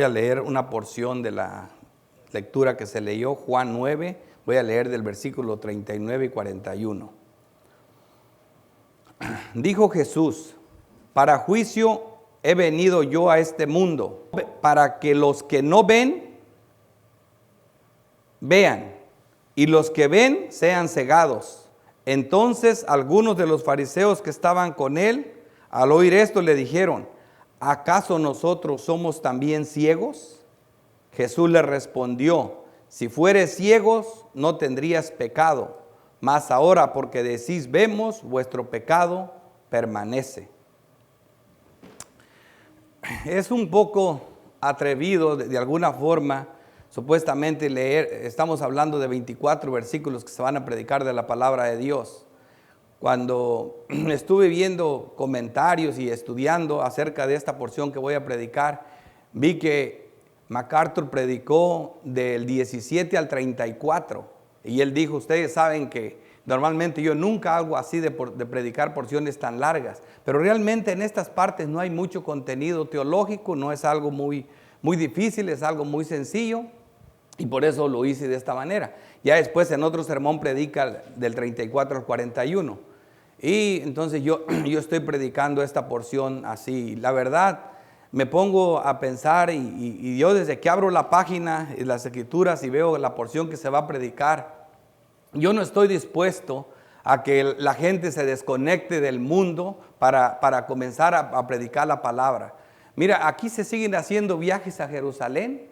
voy a leer una porción de la lectura que se leyó, Juan 9, voy a leer del versículo 39 y 41. Dijo Jesús: para juicio he venido yo a este mundo, para que los que no ven, vean, y los que ven sean cegados. Entonces algunos de los fariseos que estaban con él, al oír esto, le dijeron: ¿acaso nosotros somos también ciegos? Jesús le respondió: si fueres ciegos, no tendrías pecado, mas ahora porque decís vemos, vuestro pecado permanece. Es un poco atrevido de alguna forma, supuestamente leer, estamos hablando de 24 versículos que se van a predicar de la palabra de Dios. Cuando estuve viendo comentarios y estudiando acerca de esta porción que voy a predicar, vi que MacArthur predicó del 17 al 34 y él dijo: ustedes saben que normalmente yo nunca hago así de predicar porciones tan largas, pero realmente en estas partes no hay mucho contenido teológico, no es algo muy difícil, es algo muy sencillo, y por eso lo hice de esta manera. Ya después en otro sermón predica del 34 al 41, y entonces yo estoy predicando esta porción así. La verdad, me pongo a pensar y yo desde que abro la página y las escrituras y veo la porción que se va a predicar, yo no estoy dispuesto a que la gente se desconecte del mundo para comenzar a predicar la palabra. Mira, aquí se siguen haciendo viajes a Jerusalén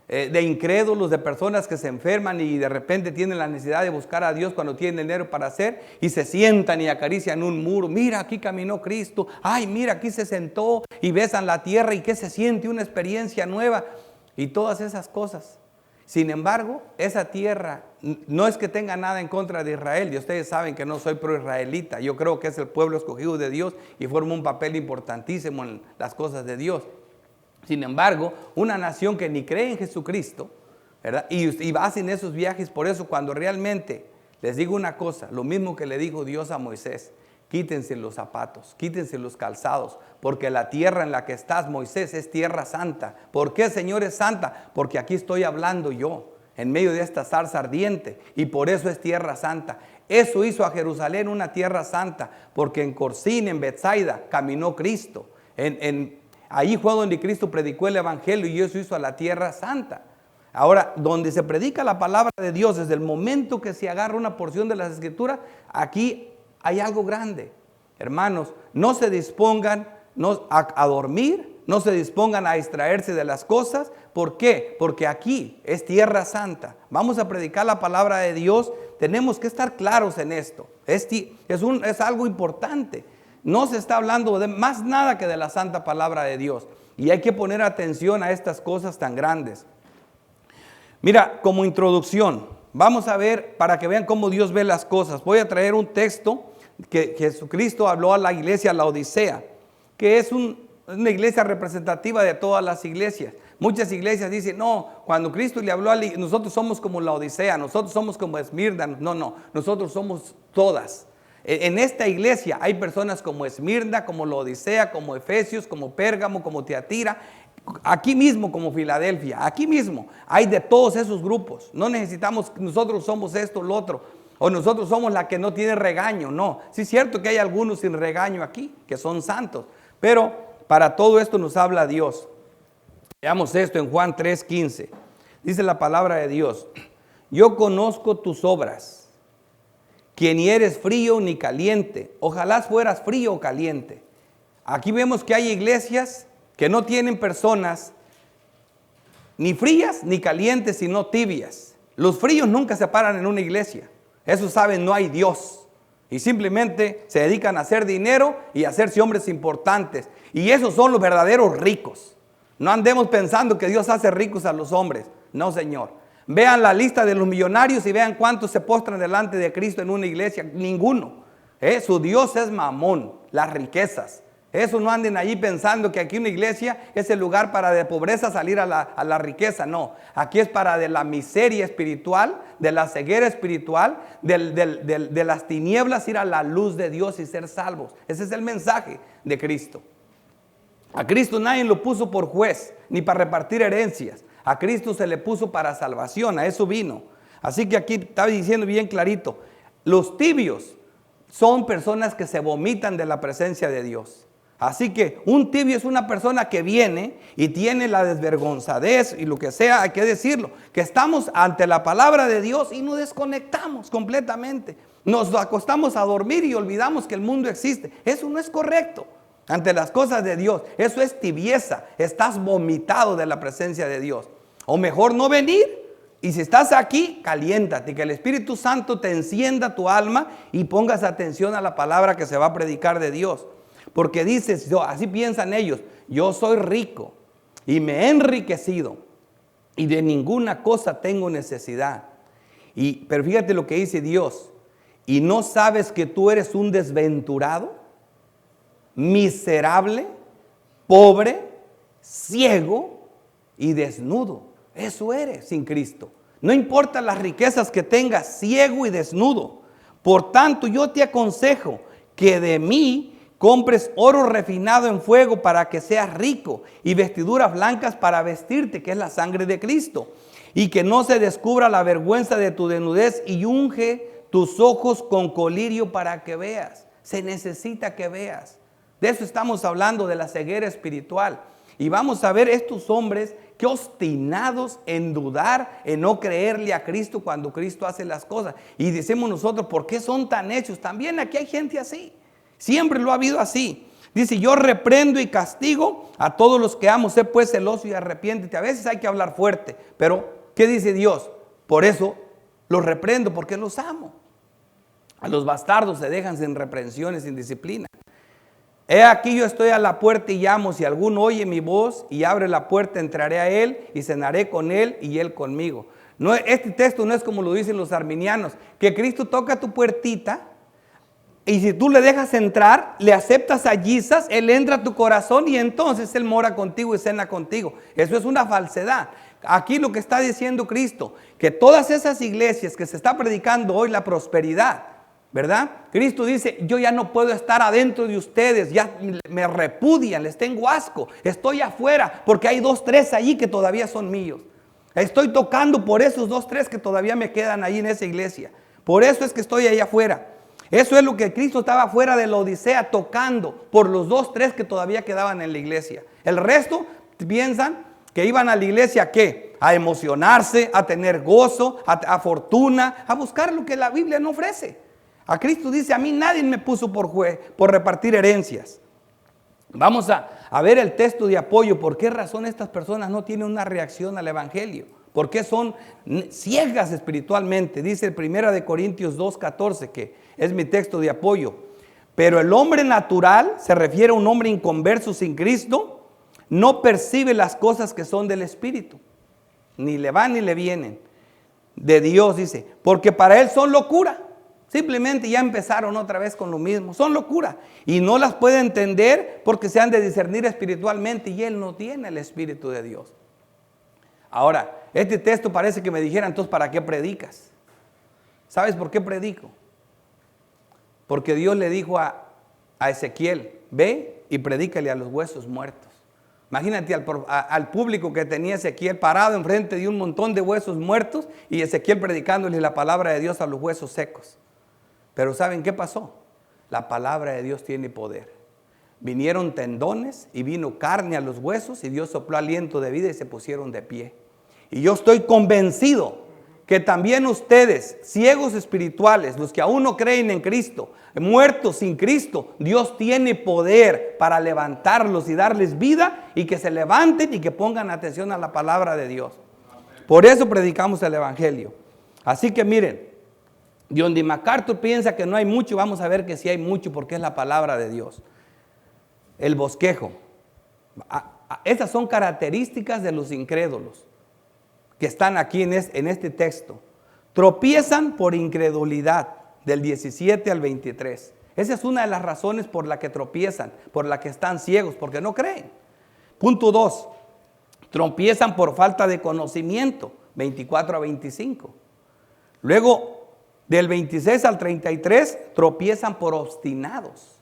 de incrédulos, de personas que se enferman y de repente tienen la necesidad de buscar a Dios cuando tienen dinero para hacer, y se sientan y acarician un muro. Mira, aquí caminó Cristo. Ay, mira, aquí se sentó, y besan la tierra y que se siente una experiencia nueva y todas esas cosas. Sin embargo, esa tierra no es que tenga nada en contra de Israel, y ustedes saben que no soy pro-israelita. Yo creo que es el pueblo escogido de Dios y forma un papel importantísimo en las cosas de Dios. Sin embargo, una nación que ni cree en Jesucristo, ¿verdad? Y hacen esos viajes. Por eso, cuando realmente les digo una cosa, lo mismo que le dijo Dios a Moisés: quítense los zapatos, quítense los calzados, porque la tierra en la que estás, Moisés, es tierra santa. ¿Por qué, Señor, es santa? Porque aquí estoy hablando yo, en medio de esta zarza ardiente, y por eso es tierra santa. Eso hizo a Jerusalén una tierra santa, porque en Corzín, en Betsaida, caminó Cristo. Ahí fue donde Cristo predicó el evangelio, y eso hizo a la tierra santa. Ahora, donde se predica la palabra de Dios, desde el momento que se agarra una porción de las escrituras, aquí hay algo grande. Hermanos, no se dispongan a dormir, no se dispongan a distraerse de las cosas. ¿Por qué? Porque aquí es tierra santa. Vamos a predicar la palabra de Dios. Tenemos que estar claros en esto. Es algo importante. No se está hablando de más nada que de la santa palabra de Dios. Y hay que poner atención a estas cosas tan grandes. Mira, como introducción, vamos a ver, para que vean cómo Dios ve las cosas. Voy a traer un texto que Jesucristo habló a la iglesia Laodicea, que es una iglesia representativa de todas las iglesias. Muchas iglesias dicen: no, cuando Cristo le habló nosotros somos como Laodicea, nosotros somos como Esmirna. No, nosotros somos todas. En esta iglesia hay personas como Esmirna, como Laodicea, como Efesios, como Pérgamo, como Tiatira, aquí mismo como Filadelfia. Aquí mismo hay de todos esos grupos. No necesitamos, nosotros somos esto, lo otro, o nosotros somos la que no tiene regaño. No, sí es cierto que hay algunos sin regaño aquí, que son santos, pero para todo esto nos habla Dios. Veamos esto en Juan 3:15. Dice la palabra de Dios: yo conozco tus obras, que ni eres frío ni caliente. Ojalá fueras frío o caliente. Aquí vemos que hay iglesias que no tienen personas ni frías ni calientes, sino tibias. Los fríos nunca se paran en una iglesia. Eso saben, no hay Dios. Y simplemente se dedican a hacer dinero y a hacerse hombres importantes. Y esos son los verdaderos ricos. No andemos pensando que Dios hace ricos a los hombres. No, Señor. Vean la lista de los millonarios y vean cuántos se postran delante de Cristo en una iglesia. Ninguno. Su Dios es Mamón, las riquezas. Eso, no anden allí pensando que aquí una iglesia es el lugar para de pobreza salir a la riqueza. No, aquí es para de la miseria espiritual, de la ceguera espiritual, de las tinieblas ir a la luz de Dios y ser salvos. Ese es el mensaje de Cristo. A Cristo nadie lo puso por juez, ni para repartir herencias. A Cristo se le puso para salvación, a eso vino. Así que aquí está diciendo bien clarito, los tibios son personas que se vomitan de la presencia de Dios. Así que un tibio es una persona que viene y tiene la desvergonzadez y lo que sea, hay que decirlo, que estamos ante la palabra de Dios y nos desconectamos completamente. Nos acostamos a dormir y olvidamos que el mundo existe. Eso no es correcto ante las cosas de Dios. Eso es tibieza. Estás vomitado de la presencia de Dios. O mejor no venir. Y si estás aquí, caliéntate, que el Espíritu Santo te encienda tu alma y pongas atención a la palabra que se va a predicar de Dios. Porque dices, así piensan ellos, yo soy rico y me he enriquecido y de ninguna cosa tengo necesidad. Pero fíjate lo que dice Dios, ¿y no sabes que tú eres un desventurado, miserable, pobre, ciego y desnudo? Eso eres sin Cristo. No importa las riquezas que tengas, ciego y desnudo. Por tanto, yo te aconsejo que de mí compres oro refinado en fuego para que seas rico y vestiduras blancas para vestirte, que es la sangre de Cristo. Y que no se descubra la vergüenza de tu desnudez y unge tus ojos con colirio para que veas. Se necesita que veas. De eso estamos hablando, de la ceguera espiritual. Y vamos a ver estos hombres que obstinados en dudar, en no creerle a Cristo cuando Cristo hace las cosas. Y decimos nosotros, ¿por qué son tan hechos? También aquí hay gente así. Siempre lo ha habido así. Dice, yo reprendo y castigo a todos los que amo. Sé pues celoso y arrepiéntete. A veces hay que hablar fuerte. Pero, ¿qué dice Dios? Por eso los reprendo, porque los amo. A los bastardos se dejan sin reprensiones, sin disciplina. He aquí yo estoy a la puerta y llamo, si alguno oye mi voz y abre la puerta, entraré a él y cenaré con él y él conmigo. No, este texto no es como lo dicen los arminianos, que Cristo toca tu puertita y si tú le dejas entrar, le aceptas a Jesus, él entra a tu corazón y entonces él mora contigo y cena contigo. Eso es una falsedad. Aquí lo que está diciendo Cristo, que todas esas iglesias que se está predicando hoy la prosperidad, ¿verdad? Cristo dice, yo ya no puedo estar adentro de ustedes, ya me repudian, les tengo asco, estoy afuera porque hay 2, 3 allí que todavía son míos. Estoy tocando por esos 2, 3 que todavía me quedan ahí en esa iglesia. Por eso es que estoy ahí afuera. Eso es lo que Cristo estaba afuera de la Odisea tocando por los 2, 3 que todavía quedaban en la iglesia. El resto piensan que iban a la iglesia ¿a qué? A emocionarse, a tener gozo, a fortuna, a buscar lo que la Biblia no ofrece. A Cristo dice, a mí nadie me puso por juez, por repartir herencias. Vamos a ver el texto de apoyo. ¿Por qué razón estas personas no tienen una reacción al evangelio? ¿Por qué son ciegas espiritualmente? Dice el 1 Corintios 2:14, que es mi texto de apoyo. Pero el hombre natural, se refiere a un hombre inconverso sin Cristo, no percibe las cosas que son del Espíritu. Ni le van ni le vienen. De Dios, dice, porque para él son locura. Simplemente ya empezaron otra vez con lo mismo. Son locura. Y no las puede entender porque se han de discernir espiritualmente. Y él no tiene el Espíritu de Dios. Ahora, este texto parece que me dijera, entonces, ¿para qué predicas? ¿Sabes por qué predico? Porque Dios le dijo a Ezequiel, ve y predícale a los huesos muertos. Imagínate al público que tenía Ezequiel parado enfrente de un montón de huesos muertos y Ezequiel predicándole la palabra de Dios a los huesos secos. Pero ¿saben qué pasó? La palabra de Dios tiene poder. Vinieron tendones y vino carne a los huesos y Dios sopló aliento de vida y se pusieron de pie. Y yo estoy convencido que también ustedes, ciegos espirituales, los que aún no creen en Cristo, muertos sin Cristo, Dios tiene poder para levantarlos y darles vida y que se levanten y que pongan atención a la palabra de Dios. Por eso predicamos el evangelio. Así que miren, John D. MacArthur piensa que no hay mucho, vamos a ver que sí hay mucho porque es la palabra de Dios. El bosquejo. Esas son características de los incrédulos que están aquí en este texto. Tropiezan por incredulidad, del 17 al 23. Esa es una de las razones por la que tropiezan, por la que están ciegos, porque no creen. Punto 2. Tropiezan por falta de conocimiento, 24 a 25. Luego, del 26 al 33, tropiezan por obstinados.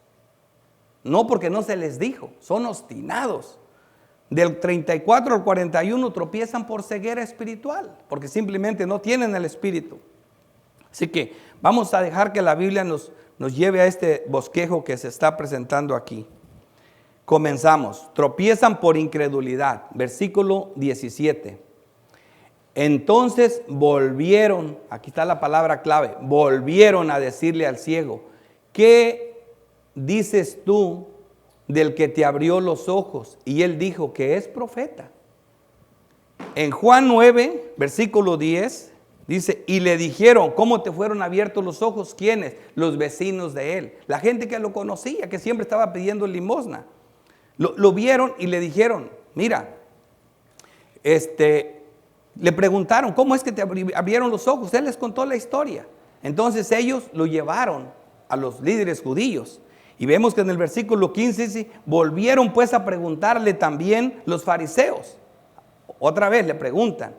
No porque no se les dijo, son obstinados. Del 34 al 41 tropiezan por ceguera espiritual, porque simplemente no tienen el Espíritu. Así que vamos a dejar que la Biblia nos lleve a este bosquejo que se está presentando aquí. Comenzamos. Tropiezan por incredulidad. Versículo 17. Entonces volvieron, aquí está la palabra clave, volvieron a decirle al ciego: ¿qué dices tú del que te abrió los ojos? Y él dijo que es profeta. En Juan 9, versículo 10, dice: y le dijeron: ¿cómo te fueron abiertos los ojos? ¿Quiénes? Los vecinos de él, la gente que lo conocía, que siempre estaba pidiendo limosna. Lo vieron y le dijeron: mira, le preguntaron: ¿cómo es que te abrieron los ojos? Él les contó la historia. Entonces ellos lo llevaron a los líderes judíos. Y vemos que en el versículo 15 dice: volvieron pues a preguntarle también los fariseos. Otra vez le preguntan: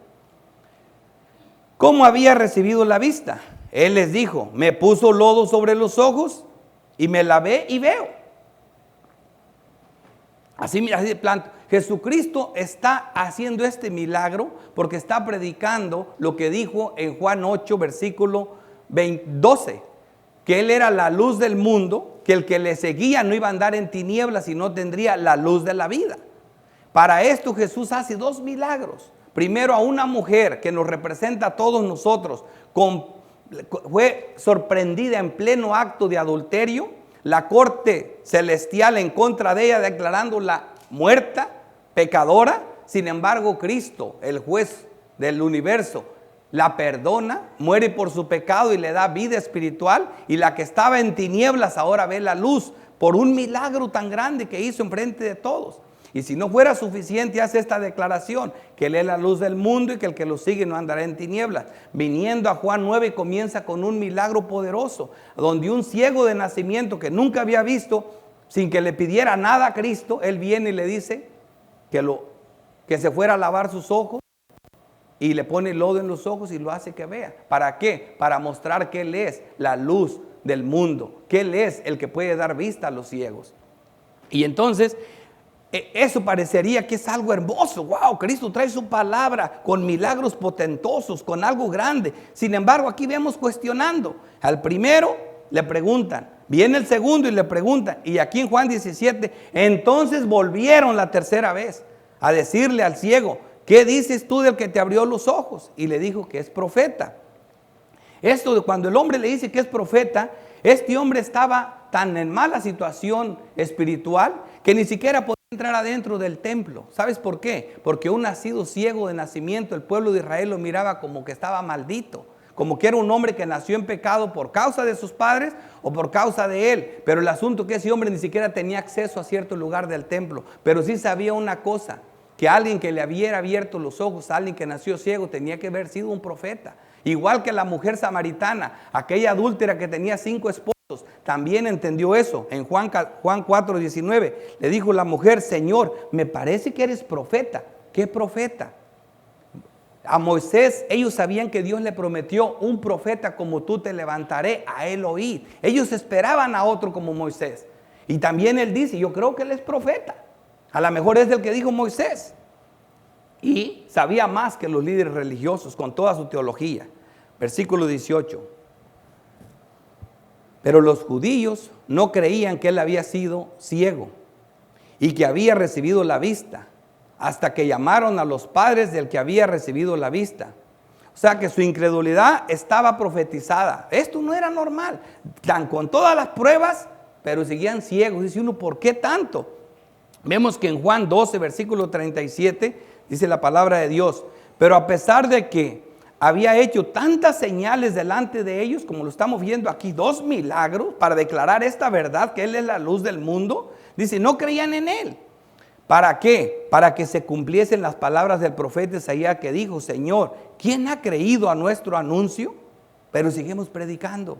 ¿cómo había recibido la vista? Él les dijo: me puso lodo sobre los ojos y me lavé y veo. Así de plano, Jesucristo está haciendo este milagro porque está predicando lo que dijo en Juan 8, versículo 12, que Él era la luz del mundo, que el que le seguía no iba a andar en tinieblas, sino tendría la luz de la vida. Para esto Jesús hace dos milagros. Primero, a una mujer que nos representa a todos nosotros, fue sorprendida en pleno acto de adulterio. La corte celestial en contra de ella, declarándola muerta, pecadora. Sin embargo, Cristo, el juez del universo, la perdona, muere por su pecado y le da vida espiritual. Y la que estaba en tinieblas ahora ve la luz por un milagro tan grande que hizo en frente de todos. Y si no fuera suficiente, hace esta declaración: que Él es la luz del mundo y que el que lo sigue no andará en tinieblas. Viniendo a Juan 9, comienza con un milagro poderoso, donde un ciego de nacimiento que nunca había visto, sin que le pidiera nada a Cristo, él viene y le dice que se fuera a lavar sus ojos, y le pone lodo en los ojos y lo hace que vea. ¿Para qué? Para mostrar que Él es la luz del mundo, que Él es el que puede dar vista a los ciegos. Y entonces eso parecería que es algo hermoso. Wow, Cristo trae su palabra con milagros potentosos, con algo grande. Sin embargo, aquí vemos cuestionando. Al primero le preguntan, viene el segundo y le preguntan. Y aquí en Juan 17, entonces volvieron la tercera vez a decirle al ciego: ¿qué dices tú del que te abrió los ojos? Y le dijo que es profeta. Esto de cuando el hombre le dice que es profeta, este hombre estaba tan en mala situación espiritual que ni siquiera podía entrar adentro del templo. ¿Sabes por qué? Porque un nacido ciego de nacimiento, el pueblo de Israel lo miraba como que estaba maldito, como que era un hombre que nació en pecado por causa de sus padres o por causa de él. Pero el asunto es que ese hombre ni siquiera tenía acceso a cierto lugar del templo. Pero sí sabía una cosa: que alguien que le hubiera abierto los ojos a alguien que nació ciego tenía que haber sido un profeta. Igual que la mujer samaritana, aquella adúltera que tenía 5 esposos, también entendió eso. En Juan 4:19 le dijo la mujer: Señor, me parece que eres profeta. ¿Qué profeta? A Moisés, ellos sabían que Dios le prometió: un profeta como tú te levantaré, a él oír. Ellos esperaban a otro como Moisés. Y también él dice: yo creo que él es profeta. A lo mejor es el que dijo Moisés. Y sabía más que los líderes religiosos con toda su teología. Versículo 18. Pero los judíos no creían que él había sido ciego y que había recibido la vista, hasta que llamaron a los padres del que había recibido la vista. O sea que su incredulidad estaba profetizada. Esto no era normal. Están con todas las pruebas, pero seguían ciegos. Dice uno: ¿por qué tanto? Vemos que en Juan 12, versículo 37, dice la palabra de Dios: pero a pesar de que había hecho tantas señales delante de ellos, como lo estamos viendo aquí, 2 milagros para declarar esta verdad, que Él es la luz del mundo, dice, no creían en Él. ¿Para qué? Para que se cumpliesen las palabras del profeta Isaías, que dijo: Señor, ¿quién ha creído a nuestro anuncio? Pero seguimos predicando.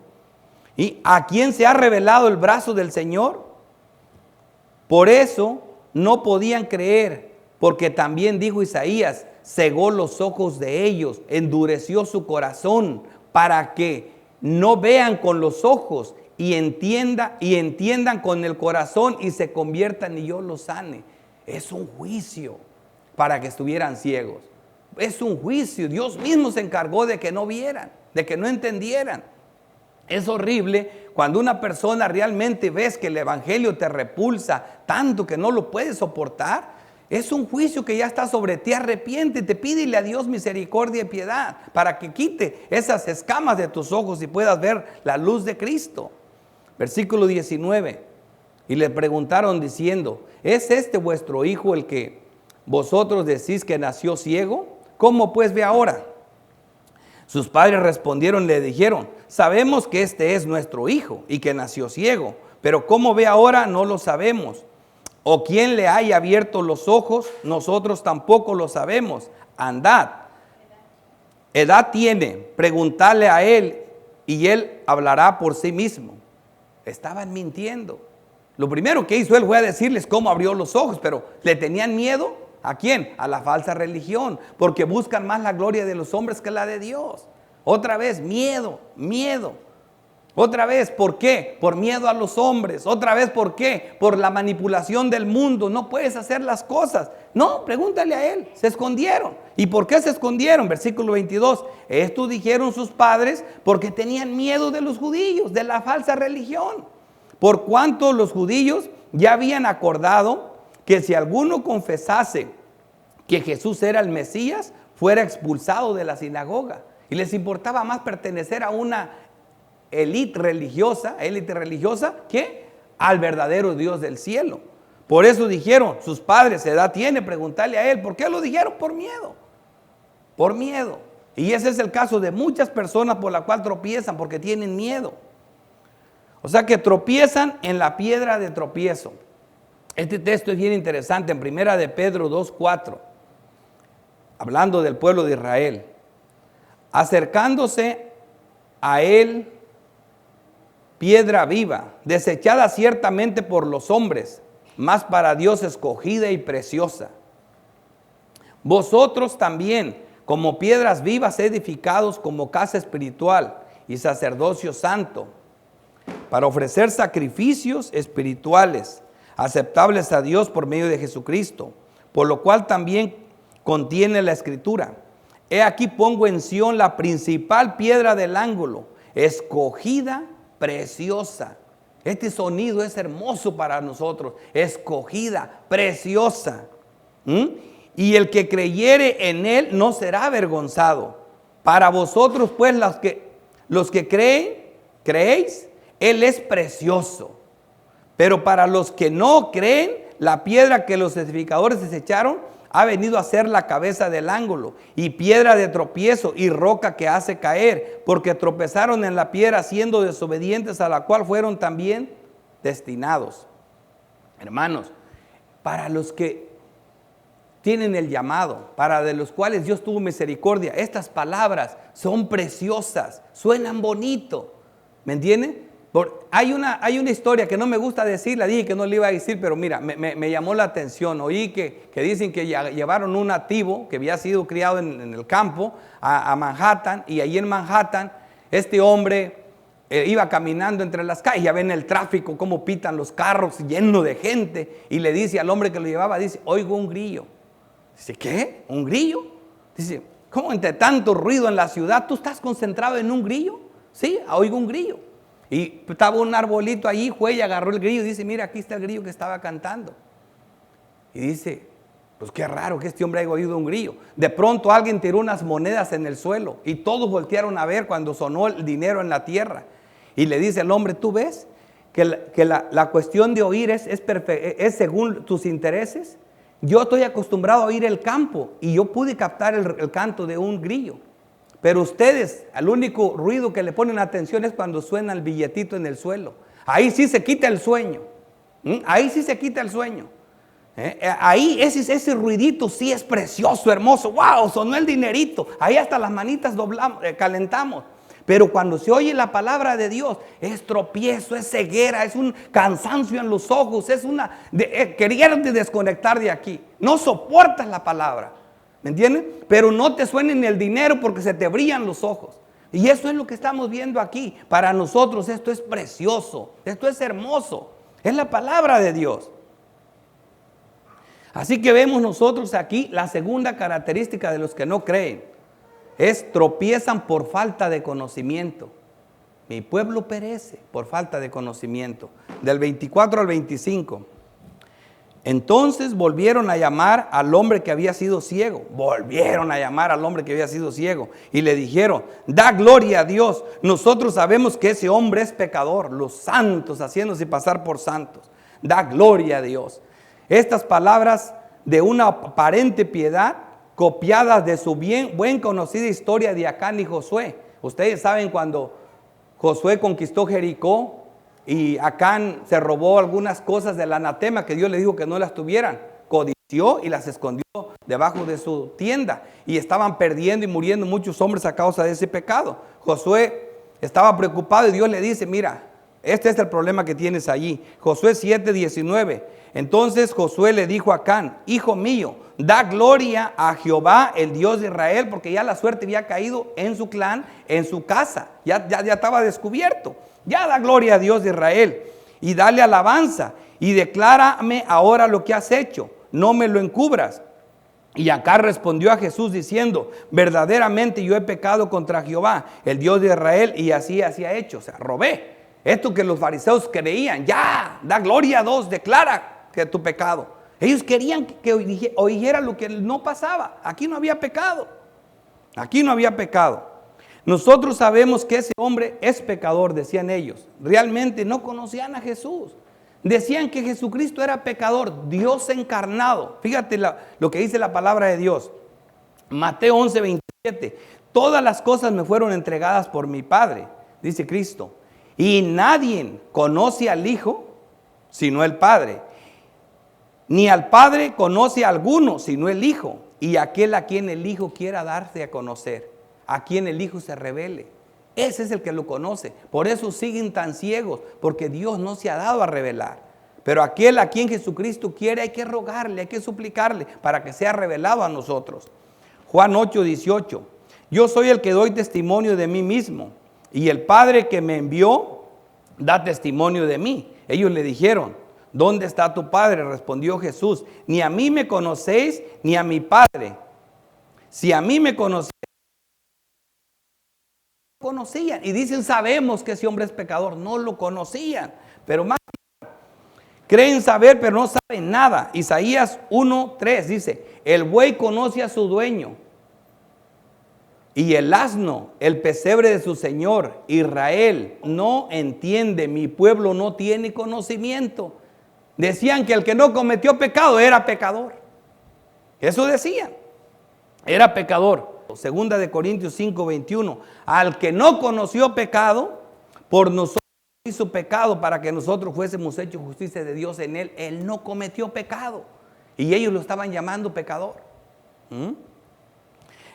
¿Y a quién se ha revelado el brazo del Señor? Por eso no podían creer, porque también dijo Isaías: cegó los ojos de ellos, endureció su corazón, para que no vean con los ojos y entiendan con el corazón y se conviertan y yo los sane. Es un juicio para que estuvieran ciegos. Es un juicio. Dios mismo se encargó de que no vieran, de que no entendieran. Es horrible cuando una persona realmente ves que el evangelio te repulsa tanto que no lo puedes soportar. Es un juicio que ya está sobre ti. Arrepiéntete, pídele a Dios misericordia y piedad para que quite esas escamas de tus ojos y puedas ver la luz de Cristo. Versículo 19. Y le preguntaron diciendo: ¿es este vuestro hijo el que vosotros decís que nació ciego? ¿Cómo pues ve ahora? Sus padres respondieron, le dijeron: sabemos que este es nuestro hijo y que nació ciego, pero cómo ve ahora no lo sabemos. O quién le haya abierto los ojos, nosotros tampoco lo sabemos. Andad, edad tiene, preguntadle a él y él hablará por sí mismo. Estaban mintiendo. Lo primero que hizo él fue a decirles cómo abrió los ojos, pero le tenían miedo. ¿A quién? A la falsa religión, porque buscan más la gloria de los hombres que la de Dios. Otra vez, miedo. Otra vez, ¿por qué? Por miedo a los hombres. Otra vez, ¿por qué? Por la manipulación del mundo. No puedes hacer las cosas. No, pregúntale a él. Se escondieron. ¿Y por qué se escondieron? Versículo 22. Esto dijeron sus padres porque tenían miedo de los judíos, de la falsa religión. Por cuanto los judíos ya habían acordado que si alguno confesase que Jesús era el Mesías, fuera expulsado de la sinagoga. Y les importaba más pertenecer a una élite religiosa que al verdadero Dios del cielo. Por eso dijeron sus padres: edad tiene, preguntarle a él. ¿Por qué lo dijeron? Por miedo. Por miedo. Y ese es el caso de muchas personas por la cual tropiezan, porque tienen miedo. O sea que tropiezan en la piedra de tropiezo. Este texto es bien interesante en 1 de Pedro 2:4, hablando del pueblo de Israel. Acercándose a él piedra viva, desechada ciertamente por los hombres, mas para Dios escogida y preciosa. Vosotros también, como piedras vivas, edificados como casa espiritual y sacerdocio santo, para ofrecer sacrificios espirituales aceptables a Dios por medio de Jesucristo, por lo cual también contiene la Escritura: he aquí pongo en Sión la principal piedra del ángulo, escogida, preciosa. Este sonido es hermoso para nosotros. Escogida, preciosa. Y el que creyere en él no será avergonzado. Para vosotros pues los que creéis, él es precioso. Pero para los que no creen, la piedra que los edificadores desecharon ha venido a ser la cabeza del ángulo, y piedra de tropiezo y roca que hace caer, porque tropezaron en la piedra siendo desobedientes, a la cual fueron también destinados. Hermanos, para los que tienen el llamado, para de los cuales Dios tuvo misericordia, estas palabras son preciosas, suenan bonito. ¿Me entienden? Hay una historia que no me gusta decirla, dije que no le iba a decir, pero mira, me llamó la atención. Oí que dicen que llevaron un nativo que había sido criado en el campo a Manhattan, y allí en Manhattan este hombre iba caminando entre las calles. Ya ven el tráfico, cómo pitan los carros lleno de gente, y le dice al hombre que lo llevaba, dice: oigo un grillo. Dice: ¿qué? ¿Un grillo? Dice: ¿cómo entre tanto ruido en la ciudad tú estás concentrado en un grillo? Sí, oigo un grillo. Y estaba un arbolito allí, fue y agarró el grillo y dice: mira, aquí está el grillo que estaba cantando. Y dice: pues qué raro que este hombre haya oído un grillo. De pronto alguien tiró unas monedas en el suelo y todos voltearon a ver cuando sonó el dinero en la tierra. Y le dice el hombre: ¿tú ves que la cuestión de oír es según tus intereses? Yo estoy acostumbrado a oír el campo y yo pude captar el canto de un grillo. Pero ustedes, al único ruido que le ponen atención es cuando suena el billetito en el suelo. Ahí sí se quita el sueño. Ahí sí se quita el sueño. Ahí ese ruidito sí es precioso, hermoso. ¡Wow! Sonó el dinerito. Ahí hasta las manitas calentamos. Pero cuando se oye la palabra de Dios, es tropiezo, es ceguera, es un cansancio en los ojos, es quererte desconectar de aquí. No soportas la palabra. ¿Me entienden? Pero no te suene ni el dinero porque se te brillan los ojos. Y eso es lo que estamos viendo aquí. Para nosotros esto es precioso, esto es hermoso, es la palabra de Dios. Así que vemos nosotros aquí la segunda característica de los que no creen. Es tropiezan por falta de conocimiento. Mi pueblo perece por falta de conocimiento. Del 24 al 25. Entonces volvieron a llamar al hombre que había sido ciego. Volvieron a llamar al hombre que había sido ciego. Y le dijeron, da gloria a Dios. Nosotros sabemos que ese hombre es pecador. Los santos haciéndose pasar por santos. Da gloria a Dios. Estas palabras de una aparente piedad, copiadas de su buen conocida historia de Acán y Josué. Ustedes saben cuando Josué conquistó Jericó y Acán se robó algunas cosas del anatema que Dios le dijo que no las tuvieran. Codició y las escondió debajo de su tienda. Y estaban perdiendo y muriendo muchos hombres a causa de ese pecado. Josué estaba preocupado y Dios le dice, mira, este es el problema que tienes allí. Josué 7:19. Entonces Josué le dijo a Acán, hijo mío, da gloria a Jehová, el Dios de Israel, porque ya la suerte había caído en su clan, en su casa. Ya estaba descubierto. Ya da gloria a Dios de Israel y dale alabanza y declárame ahora lo que has hecho. No me lo encubras. Y Acán respondió a Jesús diciendo, verdaderamente yo he pecado contra Jehová, el Dios de Israel, y así ha hecho. O sea, robé. Esto que los fariseos creían, ya, da gloria a Dios, declara que tu pecado. Ellos querían que oyera lo que no pasaba. Aquí no había pecado. Aquí no había pecado. Nosotros sabemos que ese hombre es pecador, decían ellos. Realmente no conocían a Jesús. Decían que Jesucristo era pecador, Dios encarnado. Fíjate lo que dice la palabra de Dios. Mateo 11:27. Todas las cosas me fueron entregadas por mi Padre, dice Cristo. Y nadie conoce al Hijo sino el Padre. Ni al Padre conoce a alguno sino el Hijo. Y aquel a quien el Hijo quiera darse a conocer. A quien el Hijo se revele. Ese es el que lo conoce. Por eso siguen tan ciegos. Porque Dios no se ha dado a revelar. Pero aquel a quien Jesucristo quiere hay que rogarle, hay que suplicarle para que sea revelado a nosotros. Juan 8:18. Yo soy el que doy testimonio de mí mismo. Y el Padre que me envió da testimonio de mí. Ellos le dijeron, ¿dónde está tu Padre? Respondió Jesús, ni a mí me conocéis, ni a mi Padre. Si a mí me conocéis, conocían. Y dicen, sabemos que ese hombre es pecador. No lo conocían. Pero más creen saber, pero no saben nada. Isaías 1:3 dice, el buey conoce a su dueño. Y el asno, el pesebre de su señor. Israel no entiende, mi pueblo no tiene conocimiento. Decían que el que no cometió pecado era pecador. Eso decían, era pecador. Segunda de Corintios 5:21. Al que no conoció pecado, por nosotros hizo pecado para que nosotros fuésemos hechos justicia de Dios en él. Él no cometió pecado. Y ellos lo estaban llamando pecador.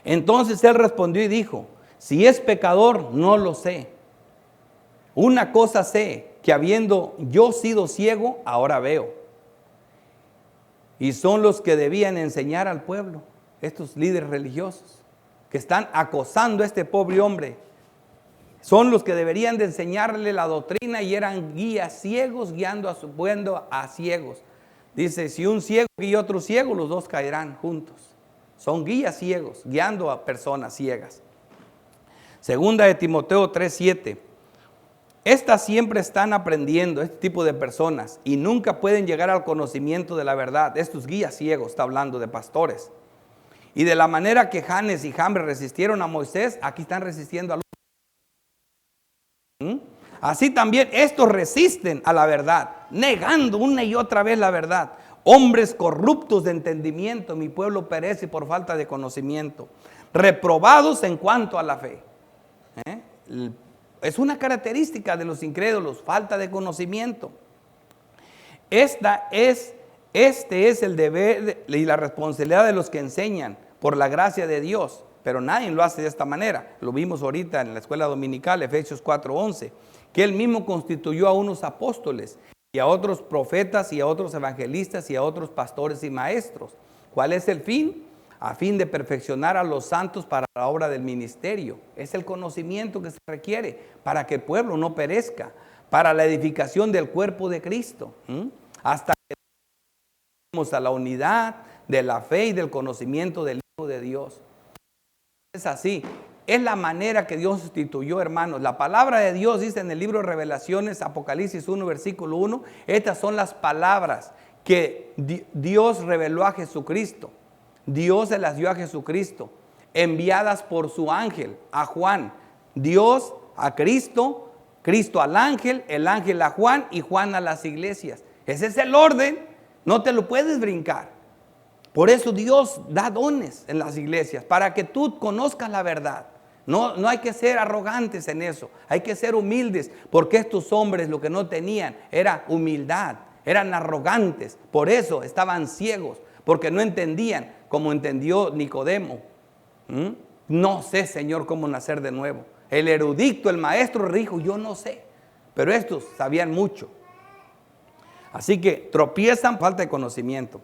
Entonces él respondió y dijo, si es pecador, no lo sé. Una cosa sé, que habiendo yo sido ciego, ahora veo. Y son los que debían enseñar al pueblo, estos líderes religiosos, que están acosando a este pobre hombre. Son los que deberían de enseñarle la doctrina y eran guías ciegos guiando a ciegos. Dice, si un ciego guía a otro ciego, los dos caerán juntos. Son guías ciegos, guiando a personas ciegas. Segunda de Timoteo 3:7. Estas siempre están aprendiendo, este tipo de personas, y nunca pueden llegar al conocimiento de la verdad. Estos guías ciegos, está hablando de pastores. Y de la manera que Janes y Jambres resistieron a Moisés, aquí están resistiendo a los... Así también estos resisten a la verdad, negando una y otra vez la verdad. Hombres corruptos de entendimiento, mi pueblo perece por falta de conocimiento. Reprobados en cuanto a la fe. Es una característica de los incrédulos, falta de conocimiento. Este es el deber y la responsabilidad de los que enseñan por la gracia de Dios. Pero nadie lo hace de esta manera. Lo vimos ahorita en la escuela dominical, Efesios 4:11, que él mismo constituyó a unos apóstoles, y a otros profetas, y a otros evangelistas, y a otros pastores y maestros. ¿Cuál es el fin? a fin de perfeccionar a los santos para la obra del ministerio. Es el conocimiento que se requiere para que el pueblo no perezca, para la edificación del cuerpo de Cristo, hasta que lleguemos a la unidad de la fe y del conocimiento del Hijo de Dios. Es así, es la manera que Dios instituyó, hermanos. La palabra de Dios dice en el libro de Revelaciones, Apocalipsis 1, versículo 1, estas son las palabras que Dios reveló a Jesucristo. Dios se las dio a Jesucristo, enviadas por su ángel, a Juan. Dios a Cristo, Cristo al ángel, el ángel a Juan y Juan a las iglesias. Ese es el orden, no te lo puedes brincar. Por eso Dios da dones en las iglesias, para que tú conozcas la verdad. No hay que ser arrogantes en eso, hay que ser humildes, porque estos hombres lo que no tenían era humildad, eran arrogantes, por eso estaban ciegos, porque no entendían como entendió Nicodemo. No sé, Señor, cómo nacer de nuevo. El erudito, el maestro dijo, yo no sé, pero estos sabían mucho. Así que tropiezan, falta de conocimiento.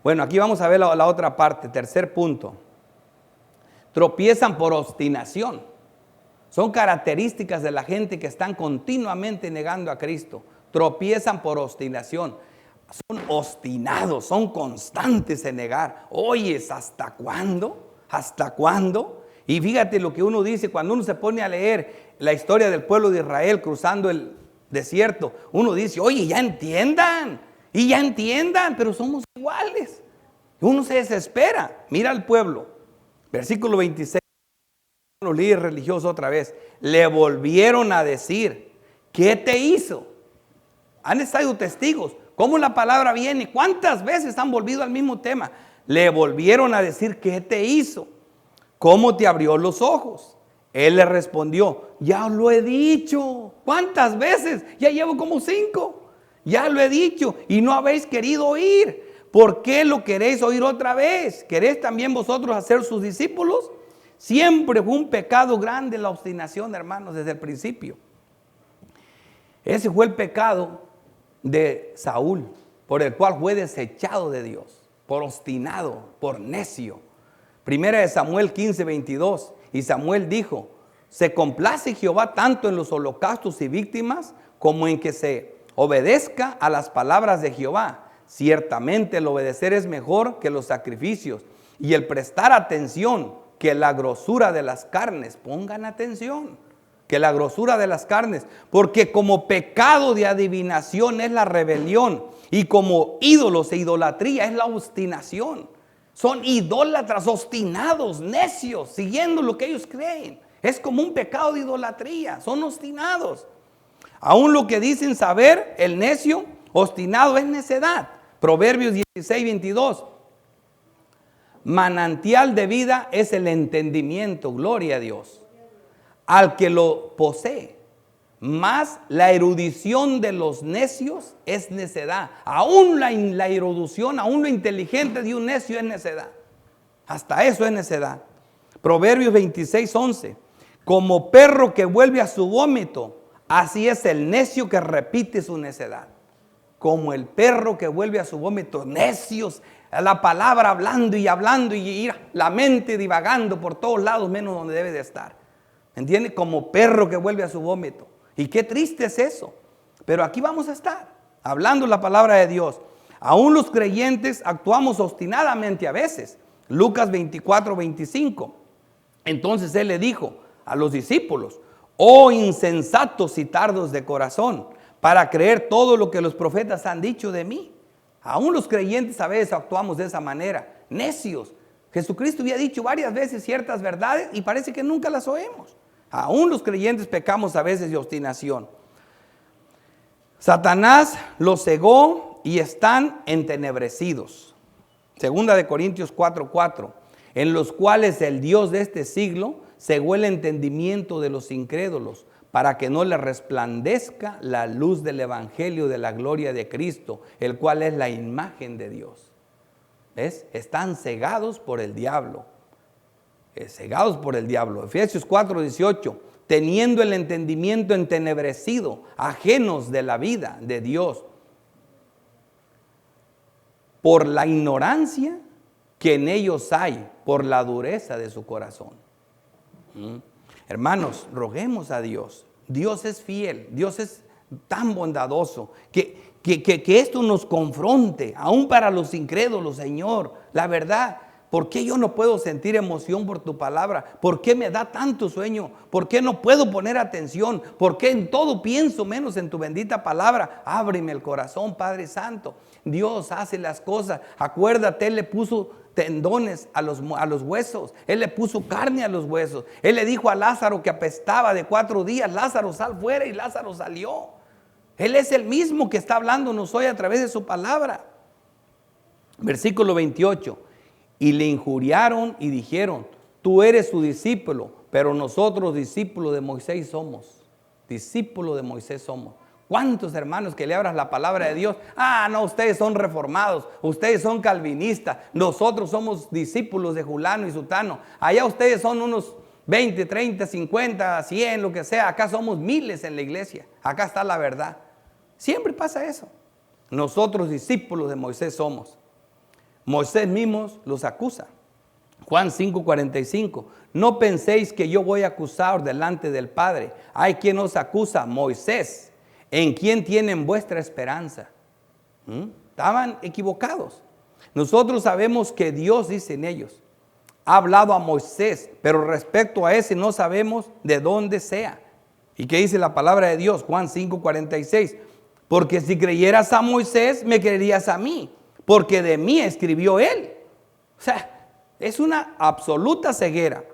Bueno, aquí vamos a ver la otra parte, tercer punto. Tropiezan por obstinación. Son características de la gente que están continuamente negando a Cristo. Tropiezan por obstinación. Son obstinados, son constantes en negar. Oyes, ¿hasta cuándo? ¿Hasta cuándo? Y fíjate lo que uno dice cuando uno se pone a leer la historia del pueblo de Israel cruzando el desierto. Uno dice, oye, ya entiendan, pero somos iguales. Uno se desespera. Mira al pueblo, versículo 26, los líderes religiosos otra vez, le volvieron a decir, ¿qué te hizo? Han estado testigos. ¿Cómo la palabra viene? ¿Cuántas veces han volvido al mismo tema? Le volvieron a decir, ¿qué te hizo? ¿Cómo te abrió los ojos? Él le respondió, ya lo he dicho. ¿Cuántas veces? Ya llevo como 5. Ya lo he dicho y no habéis querido oír. ¿Por qué lo queréis oír otra vez? ¿Queréis también vosotros hacer sus discípulos? Siempre fue un pecado grande la obstinación, hermanos, desde el principio. Ese fue el pecado de Saúl, por el cual fue desechado de Dios, por obstinado, por necio. Primera de Samuel 15, 22. Y Samuel dijo, ¿se complace Jehová tanto en los holocaustos y víctimas como en que se obedezca a las palabras de Jehová? Ciertamente el obedecer es mejor que los sacrificios y el prestar atención que la grosura de las carnes. Pongan atención, que la grosura de las carnes, porque como pecado de adivinación es la rebelión y como ídolos e idolatría es la obstinación. Son idólatras, obstinados, necios, siguiendo lo que ellos creen. Es como un pecado de idolatría, son obstinados. Aún lo que dicen saber, el necio, obstinado es necedad. Proverbios 16, 22. Manantial de vida es el entendimiento, gloria a Dios, al que lo posee. Más la erudición de los necios es necedad. Aún la erudición, aún lo inteligente de un necio es necedad. Hasta eso es necedad. Proverbios 26, 11. Como perro que vuelve a su vómito, así es el necio que repite su necedad. Como el perro que vuelve a su vómito, necios, la palabra hablando y la mente divagando por todos lados menos donde debe de estar. ¿Entiende? Como perro que vuelve a su vómito. Y qué triste es eso. Pero aquí vamos a estar, hablando la palabra de Dios. Aún los creyentes actuamos obstinadamente a veces. Lucas 24, 25. Entonces él le dijo a los discípulos, oh insensatos y tardos de corazón, para creer todo lo que los profetas han dicho de mí. Aún los creyentes a veces actuamos de esa manera, necios. Jesucristo había dicho varias veces ciertas verdades y parece que nunca las oímos. Aún los creyentes pecamos a veces de obstinación. Satanás los cegó y están entenebrecidos. Segunda de Corintios 4:4, en los cuales el Dios de este siglo cegó el entendimiento de los incrédulos, para que no les resplandezca la luz del evangelio de la gloria de Cristo, el cual es la imagen de Dios. ¿Ves? Están cegados por el diablo. Cegados por el diablo. Efesios 4:18, teniendo el entendimiento entenebrecido, ajenos de la vida de Dios, por la ignorancia que en ellos hay por la dureza de su corazón. Hermanos, roguemos a Dios. Dios es fiel, Dios es tan bondadoso que esto nos confronte, aún para los incrédulos, Señor. La verdad, ¿por qué yo no puedo sentir emoción por tu palabra? ¿Por qué me da tanto sueño? ¿Por qué no puedo poner atención? ¿Por qué en todo pienso menos en tu bendita palabra? Ábreme el corazón, Padre Santo. Dios hace las cosas. Acuérdate, Él le puso tendones a los huesos. Él le puso carne a los huesos. Él le dijo a Lázaro que apestaba de 4 días: Lázaro, sal fuera, y Lázaro salió. Él es el mismo que está hablándonos hoy a través de su palabra. Versículo 28. Y le injuriaron y dijeron: tú eres su discípulo, pero nosotros discípulos de Moisés somos. Discípulos de Moisés somos. ¿Cuántos hermanos que le abras la palabra de Dios? No, ustedes son reformados, ustedes son calvinistas, nosotros somos discípulos de Julano y Sutano. Allá ustedes son unos 20, 30, 50, 100, lo que sea. Acá somos miles en la iglesia. Acá está la verdad. Siempre pasa eso. Nosotros discípulos de Moisés somos. Moisés mismo los acusa. Juan 5:45. No penséis que yo voy a acusar delante del Padre. Hay quien os acusa, Moisés, en quien tienen vuestra esperanza. Estaban equivocados. Nosotros sabemos que Dios, dicen ellos, ha hablado a Moisés, pero respecto a ese no sabemos de dónde sea. ¿Y qué dice la palabra de Dios? Juan 5:46. Porque si creyeras a Moisés, me creerías a mí, porque de mí escribió él. O sea, es una absoluta ceguera.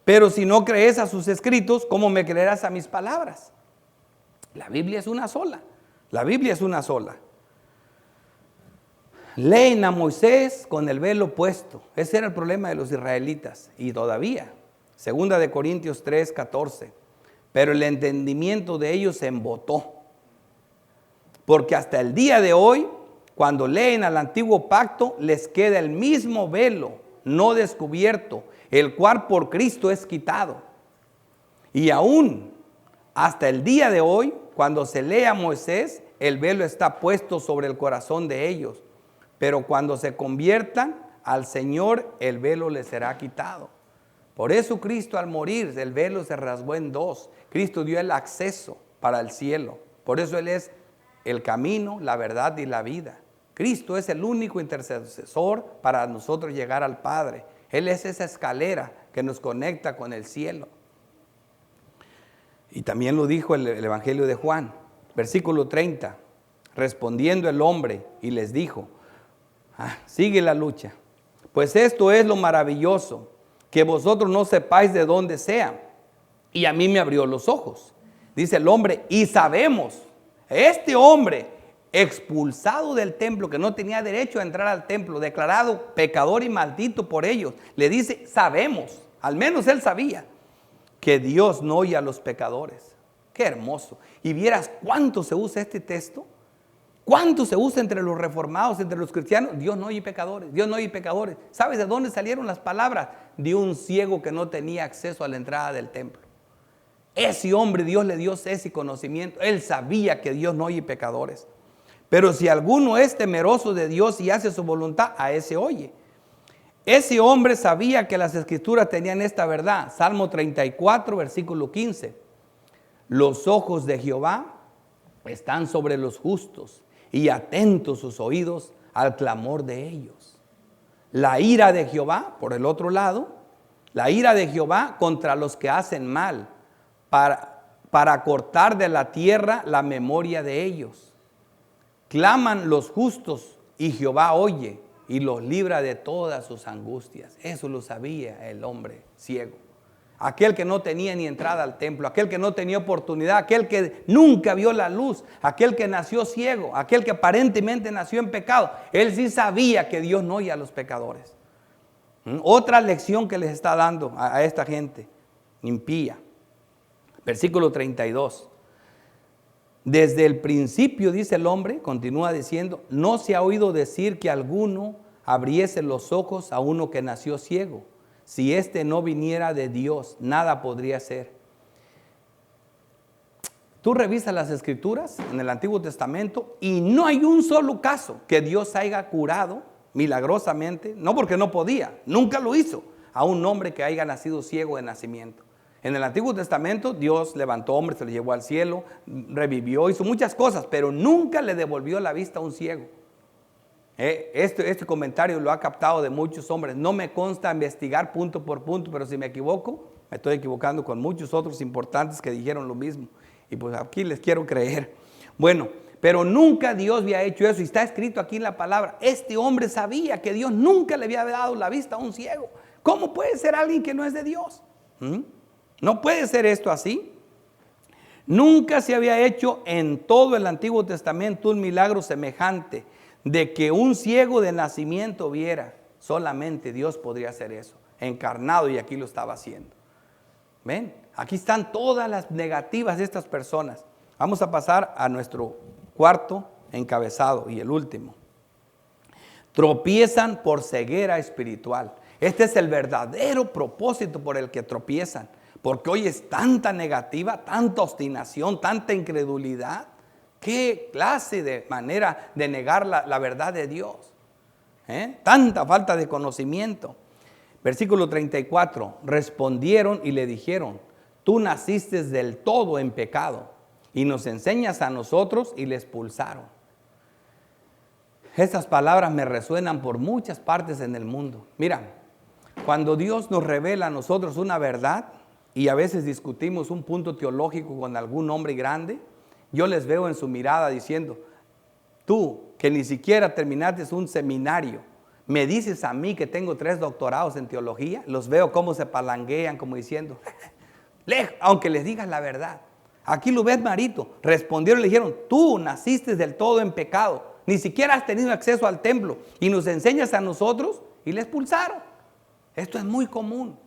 Pero si no crees a sus escritos, ¿cómo me creerás a mis palabras? La Biblia es una sola. La Biblia es una sola. Leen a Moisés con el velo puesto. Ese era el problema de los israelitas. Y todavía. 2 Corintios 3:14. Pero el entendimiento de ellos se embotó. Porque hasta el día de hoy, cuando leen al antiguo pacto, les queda el mismo velo, no descubierto, el cual por Cristo es quitado. Y aún hasta el día de hoy, cuando se lee a Moisés, el velo está puesto sobre el corazón de ellos. Pero cuando se conviertan al Señor, el velo les será quitado. Por eso Cristo, al morir, el velo se rasgó en dos. Cristo dio el acceso para el cielo. Por eso Él es el camino, la verdad y la vida. Cristo es el único intercesor para nosotros llegar al Padre. Él es esa escalera que nos conecta con el cielo. Y también lo dijo el Evangelio de Juan, versículo 30. Respondiendo el hombre y les dijo: sigue la lucha. Pues esto es lo maravilloso, que vosotros no sepáis de dónde sea. Y a mí me abrió los ojos. Dice el hombre: y sabemos. Este hombre expulsado del templo, que no tenía derecho a entrar al templo, declarado pecador y maldito por ellos, le dice: sabemos, al menos él sabía, que Dios no oye a los pecadores. Qué hermoso. Y vieras cuánto se usa este texto, cuánto se usa entre los reformados, entre los cristianos. Dios no oye pecadores, Dios no oye pecadores. ¿Sabes de dónde salieron las palabras? De un ciego que no tenía acceso a la entrada del templo. Ese hombre, Dios le dio ese conocimiento. Él sabía que Dios no oye pecadores. Pero si alguno es temeroso de Dios y hace su voluntad, a ese oye. Ese hombre sabía que las escrituras tenían esta verdad. Salmo 34, versículo 15. Los ojos de Jehová están sobre los justos y atentos sus oídos al clamor de ellos. La ira de Jehová, por el otro lado, la ira de Jehová contra los que hacen mal, para cortar de la tierra la memoria de ellos. Claman los justos y Jehová oye y los libra de todas sus angustias. Eso lo sabía el hombre ciego. Aquel que no tenía ni entrada al templo, aquel que no tenía oportunidad, aquel que nunca vio la luz, aquel que nació ciego, aquel que aparentemente nació en pecado. Él sí sabía que Dios no oye a los pecadores. Otra lección que les está dando a esta gente impía. Versículo 32. Desde el principio, dice el hombre, continúa diciendo, no se ha oído decir que alguno abriese los ojos a uno que nació ciego. Si éste no viniera de Dios, nada podría ser. Tú revisas las escrituras en el Antiguo Testamento y no hay un solo caso que Dios haya curado milagrosamente, no porque no podía, nunca lo hizo, a un hombre que haya nacido ciego de nacimiento. En el Antiguo Testamento Dios levantó hombres, se los llevó al cielo, revivió, hizo muchas cosas, pero nunca le devolvió la vista a un ciego. Este comentario lo ha captado de muchos hombres. No me consta investigar punto por punto, pero si me equivoco, me estoy equivocando con muchos otros importantes que dijeron lo mismo. Y pues aquí les quiero creer. Bueno, pero nunca Dios había hecho eso. Y está escrito aquí en la palabra. Este hombre sabía que Dios nunca le había dado la vista a un ciego. ¿Cómo puede ser alguien que no es de Dios? ¿No puede ser esto así? Nunca se había hecho en todo el Antiguo Testamento un milagro semejante de que un ciego de nacimiento viera. Solamente Dios podría hacer eso, encarnado, y aquí lo estaba haciendo. ¿Ven? Aquí están todas las negativas de estas personas. Vamos a pasar a nuestro cuarto encabezado y el último. Tropiezan por ceguera espiritual. Este es el verdadero propósito por el que tropiezan, porque hoy es tanta negativa, tanta obstinación, tanta incredulidad. ¿Qué clase de manera de negar la verdad de Dios? Tanta falta de conocimiento. Versículo 34, respondieron y le dijeron, tú naciste del todo en pecado y nos enseñas a nosotros, y le expulsaron. Estas palabras me resuenan por muchas partes en el mundo. Mira, cuando Dios nos revela a nosotros una verdad, y a veces discutimos un punto teológico con algún hombre grande, yo les veo en su mirada diciendo, tú que ni siquiera terminaste un seminario, me dices a mí que tengo 3 doctorados en teología. Los veo cómo se palanguean como diciendo, aunque les digas la verdad. Aquí lo ves, Marito. Respondieron y le dijeron, tú naciste del todo en pecado, ni siquiera has tenido acceso al templo y nos enseñas a nosotros, y le expulsaron. Esto es muy común,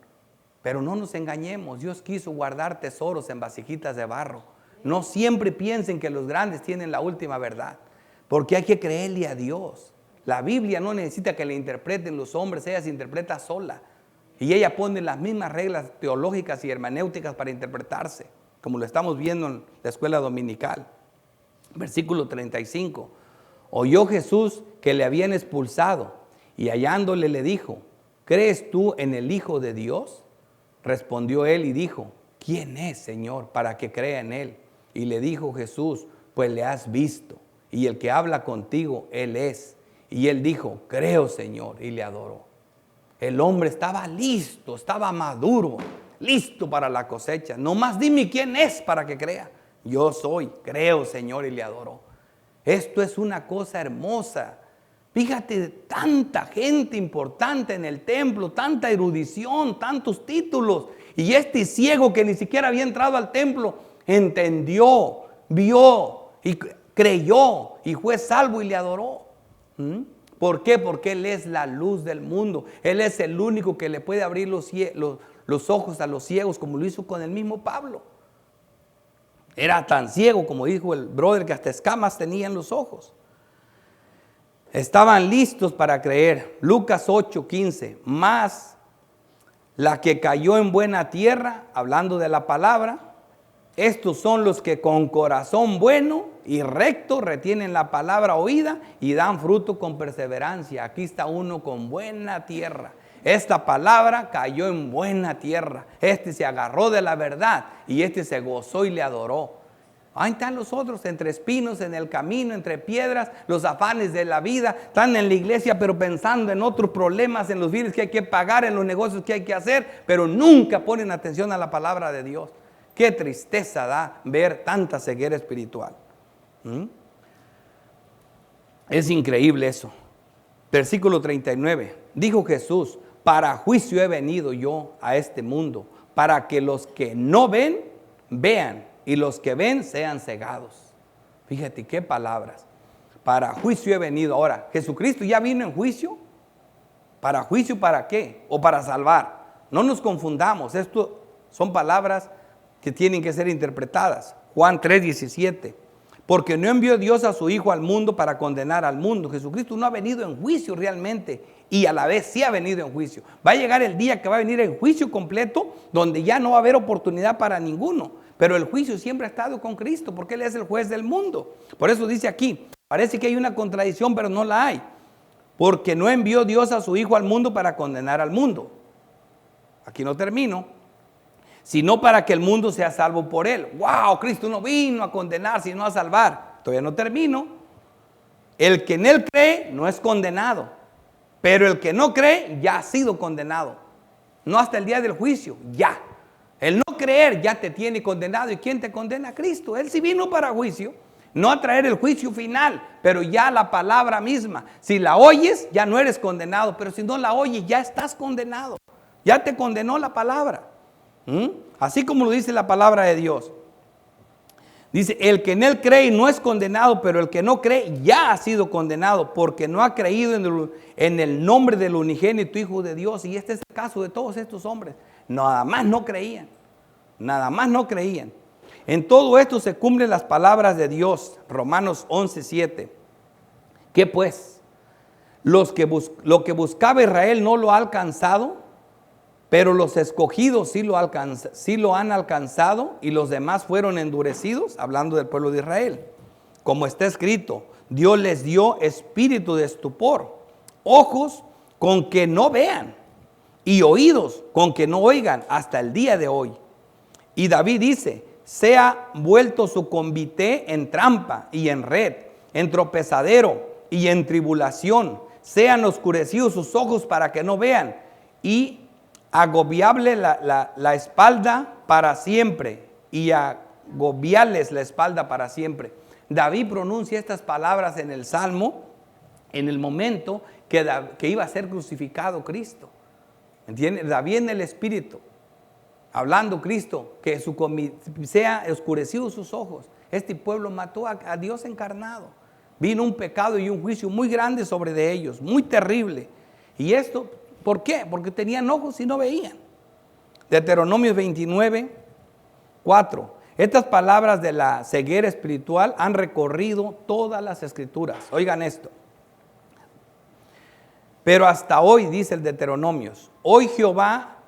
pero no nos engañemos. Dios quiso guardar tesoros en vasijitas de barro. No siempre piensen que los grandes tienen la última verdad, porque hay que creerle a Dios. La Biblia no necesita que la interpreten los hombres, ella se interpreta sola. Y ella pone las mismas reglas teológicas y hermenéuticas para interpretarse, como lo estamos viendo en la escuela dominical. Versículo 35. Oyó Jesús que le habían expulsado, y hallándole le dijo, ¿crees tú en el Hijo de Dios? Respondió él y dijo, ¿quién es, Señor, para que crea en él? Y le dijo Jesús, pues le has visto, y el que habla contigo, él es. Y él dijo, creo, Señor, y le adoró. El hombre estaba listo, estaba maduro, listo para la cosecha. No más dime quién es para que crea. Yo soy, creo, Señor, y le adoró. Esto es una cosa hermosa. Fíjate, tanta gente importante en el templo, tanta erudición, tantos títulos. Y este ciego que ni siquiera había entrado al templo, entendió, vio y creyó y fue salvo y le adoró. ¿Por qué? Porque Él es la luz del mundo. Él es el único que le puede abrir los ojos a los ciegos, como lo hizo con el mismo Pablo. Era tan ciego, como dijo el brother, que hasta escamas tenía en los ojos. Estaban listos para creer. Lucas 8:15. Mas la que cayó en buena tierra, hablando de la palabra, estos son los que con corazón bueno y recto retienen la palabra oída y dan fruto con perseverancia. Aquí está uno con buena tierra. Esta palabra cayó en buena tierra. Este se agarró de la verdad y este se gozó y le adoró. Ahí están los otros, entre espinos, en el camino, entre piedras, los afanes de la vida. Están en la iglesia, pero pensando en otros problemas, en los bienes que hay que pagar, en los negocios que hay que hacer, pero nunca ponen atención a la palabra de Dios. Qué tristeza da ver tanta ceguera espiritual. Es increíble eso. Versículo 39. Dijo Jesús, para juicio he venido yo a este mundo, para que los que no ven, vean, y los que ven sean cegados. Fíjate qué palabras. Para juicio he venido. Ahora, ¿Jesucristo ya vino en juicio? ¿Para juicio para qué? ¿O para salvar? No nos confundamos. Esto son palabras que tienen que ser interpretadas. Juan 3:17. Porque no envió Dios a su Hijo al mundo para condenar al mundo. Jesucristo no ha venido en juicio realmente, y a la vez sí ha venido en juicio. Va a llegar el día que va a venir en juicio completo, donde ya no va a haber oportunidad para ninguno. Pero el juicio siempre ha estado con Cristo, porque Él es el juez del mundo. Por eso dice aquí, parece que hay una contradicción, pero no la hay. Porque no envió Dios a su Hijo al mundo para condenar al mundo. Aquí no termino. Sino para que el mundo sea salvo por él. ¡Wow! Cristo no vino a condenar, sino a salvar. Todavía no termino. El que en él cree no es condenado. Pero el que no cree ya ha sido condenado. No hasta el día del juicio, ya. El no creer ya te tiene condenado. ¿Y quién te condena? Cristo. Él sí vino para juicio. No a traer el juicio final, pero ya la palabra misma. Si la oyes, ya no eres condenado. Pero si no la oyes, ya estás condenado. Ya te condenó la palabra. Así como lo dice la palabra de Dios. Dice, el que en él cree no es condenado, pero el que no cree ya ha sido condenado, porque no ha creído en el nombre del unigénito Hijo de Dios. Y este es el caso de todos estos hombres. Nada más no creían. Nada más no creían. En todo esto se cumplen las palabras de Dios. Romanos 11:7. ¿Qué pues? Lo que buscaba Israel no lo ha alcanzado, pero los escogidos sí lo han alcanzado, y los demás fueron endurecidos, hablando del pueblo de Israel. Como está escrito, Dios les dio espíritu de estupor, ojos con que no vean y oídos con que no oigan hasta el día de hoy. Y David dice, sea vuelto su convite en trampa y en red, en tropezadero y en tribulación. Sean oscurecidos sus ojos para que no vean, y agobiable la espalda para siempre, y agobiarles la espalda para siempre. David pronuncia estas palabras en el Salmo, en el momento que iba a ser crucificado Cristo. ¿Entiendes? David en el Espíritu, hablando Cristo, que sea oscurecidos sus ojos. Este pueblo mató a Dios encarnado. Vino un pecado y un juicio muy grande sobre de ellos, muy terrible. Y esto, ¿por qué? Porque tenían ojos y no veían. Deuteronomio 29:4. Estas palabras de la ceguera espiritual han recorrido todas las escrituras. Oigan esto. Pero hasta hoy, dice el Deuteronomio, hoy Jehová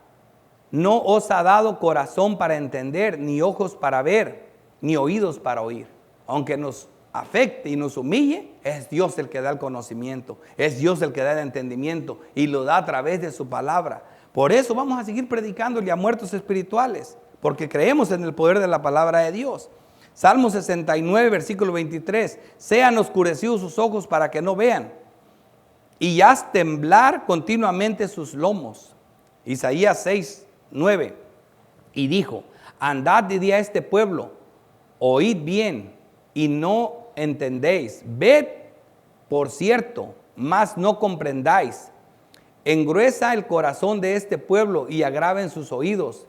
no os ha dado corazón para entender, ni ojos para ver, ni oídos para oír. Aunque nos afecte y nos humille, es Dios el que da el conocimiento, es Dios el que da el entendimiento, y lo da a través de su palabra. Por eso vamos a seguir predicándole a muertos espirituales, porque creemos en el poder de la palabra de Dios. Salmo 69, versículo 23, sean oscurecidos sus ojos para que no vean, y haz temblar continuamente sus lomos. Isaías 6:9, y dijo, andad de día a este pueblo, oíd bien y no entendéis, ved por cierto, mas no comprendáis. Engruesa el corazón de este pueblo y agraven sus oídos,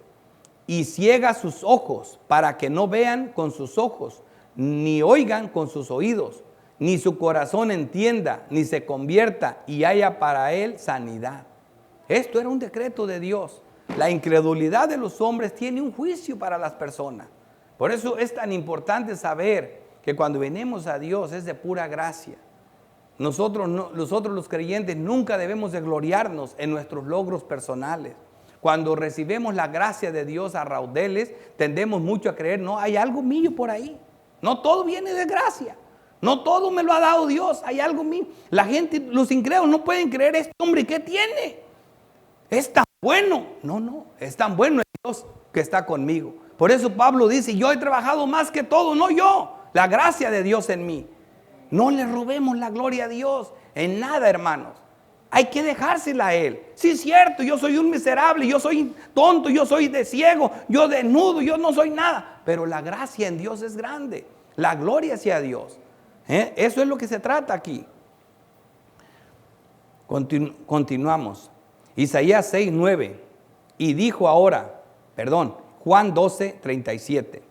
y ciega sus ojos para que no vean con sus ojos, ni oigan con sus oídos, ni su corazón entienda, ni se convierta y haya para él sanidad. Esto era un decreto de Dios. La incredulidad de los hombres tiene un juicio para las personas. Por eso es tan importante saber que cuando venimos a Dios es de pura gracia. Nosotros los creyentes nunca debemos de gloriarnos en nuestros logros personales. Cuando recibimos la gracia de Dios a raudeles, tendemos mucho a creer, no, hay algo mío por ahí. No todo viene de gracia. No todo me lo ha dado Dios, hay algo mío. La gente, los incrédulos no pueden creer, este hombre, ¿qué tiene? Es tan bueno. No, es tan bueno el Dios que está conmigo. Por eso Pablo dice, yo he trabajado más que todo, no yo, la gracia de Dios en mí. No le robemos la gloria a Dios en nada, hermanos. Hay que dejársela a Él. Sí, es cierto, yo soy un miserable, yo soy tonto, yo soy de ciego, yo desnudo, yo no soy nada. Pero la gracia en Dios es grande. La gloria hacia Dios. Eso es lo que se trata aquí. Continuamos. Isaías 6:9. Y dijo Juan 12:37.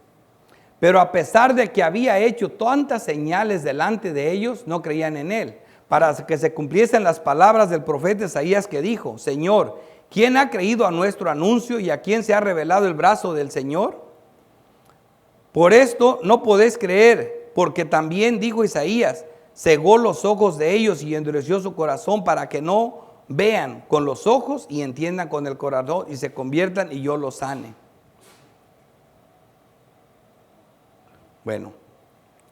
Pero a pesar de que había hecho tantas señales delante de ellos, no creían en él, para que se cumpliesen las palabras del profeta Isaías, que dijo, Señor, ¿quién ha creído a nuestro anuncio y a quién se ha revelado el brazo del Señor? Por esto no podéis creer, porque también dijo Isaías, cegó los ojos de ellos y endureció su corazón para que no vean con los ojos y entiendan con el corazón y se conviertan y yo los sane. Bueno,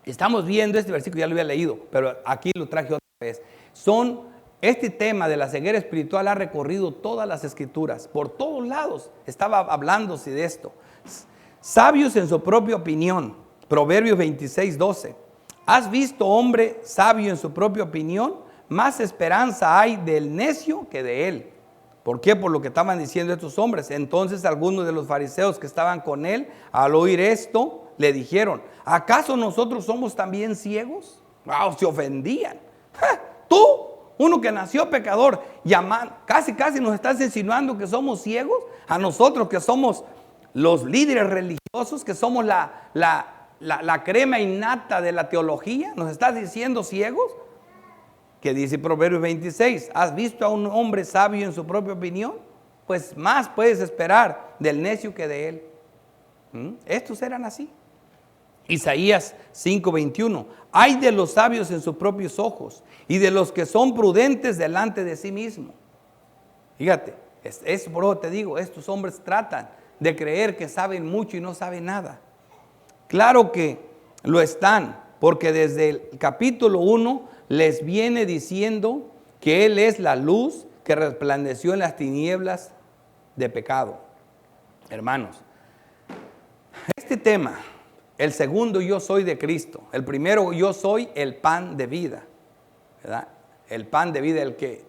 estamos viendo este versículo, ya lo había leído, pero aquí lo traje otra vez. Son este tema de la ceguera espiritual ha recorrido todas las escrituras. Por todos lados estaba hablándose de esto. Sabios en su propia opinión. Proverbios 26:12. ¿Has visto hombre sabio en su propia opinión? Más esperanza hay del necio que de él. ¿Por qué? Por lo que estaban diciendo estos hombres. Entonces algunos de los fariseos que estaban con él, al oír esto, le dijeron: ¿acaso nosotros somos también ciegos? Wow, se ofendían. Tú, uno que nació pecador, casi nos estás insinuando que somos ciegos. A nosotros que somos los líderes religiosos, que somos la crema innata de la teología, ¿nos estás diciendo ciegos? Que dice Proverbios 26, ¿has visto a un hombre sabio en su propia opinión? Pues más puedes esperar del necio que de él. Estos eran así. Isaías 5:21, hay de los sabios en sus propios ojos y de los que son prudentes delante de sí mismo. Fíjate, es por eso te digo, estos hombres tratan de creer que saben mucho y no saben nada. Claro que lo están, porque desde el capítulo 1 les viene diciendo que Él es la luz que resplandeció en las tinieblas de pecado. Hermanos, este tema, el segundo yo soy de Cristo, el primero yo soy el pan de vida, ¿verdad? El pan de vida, el que...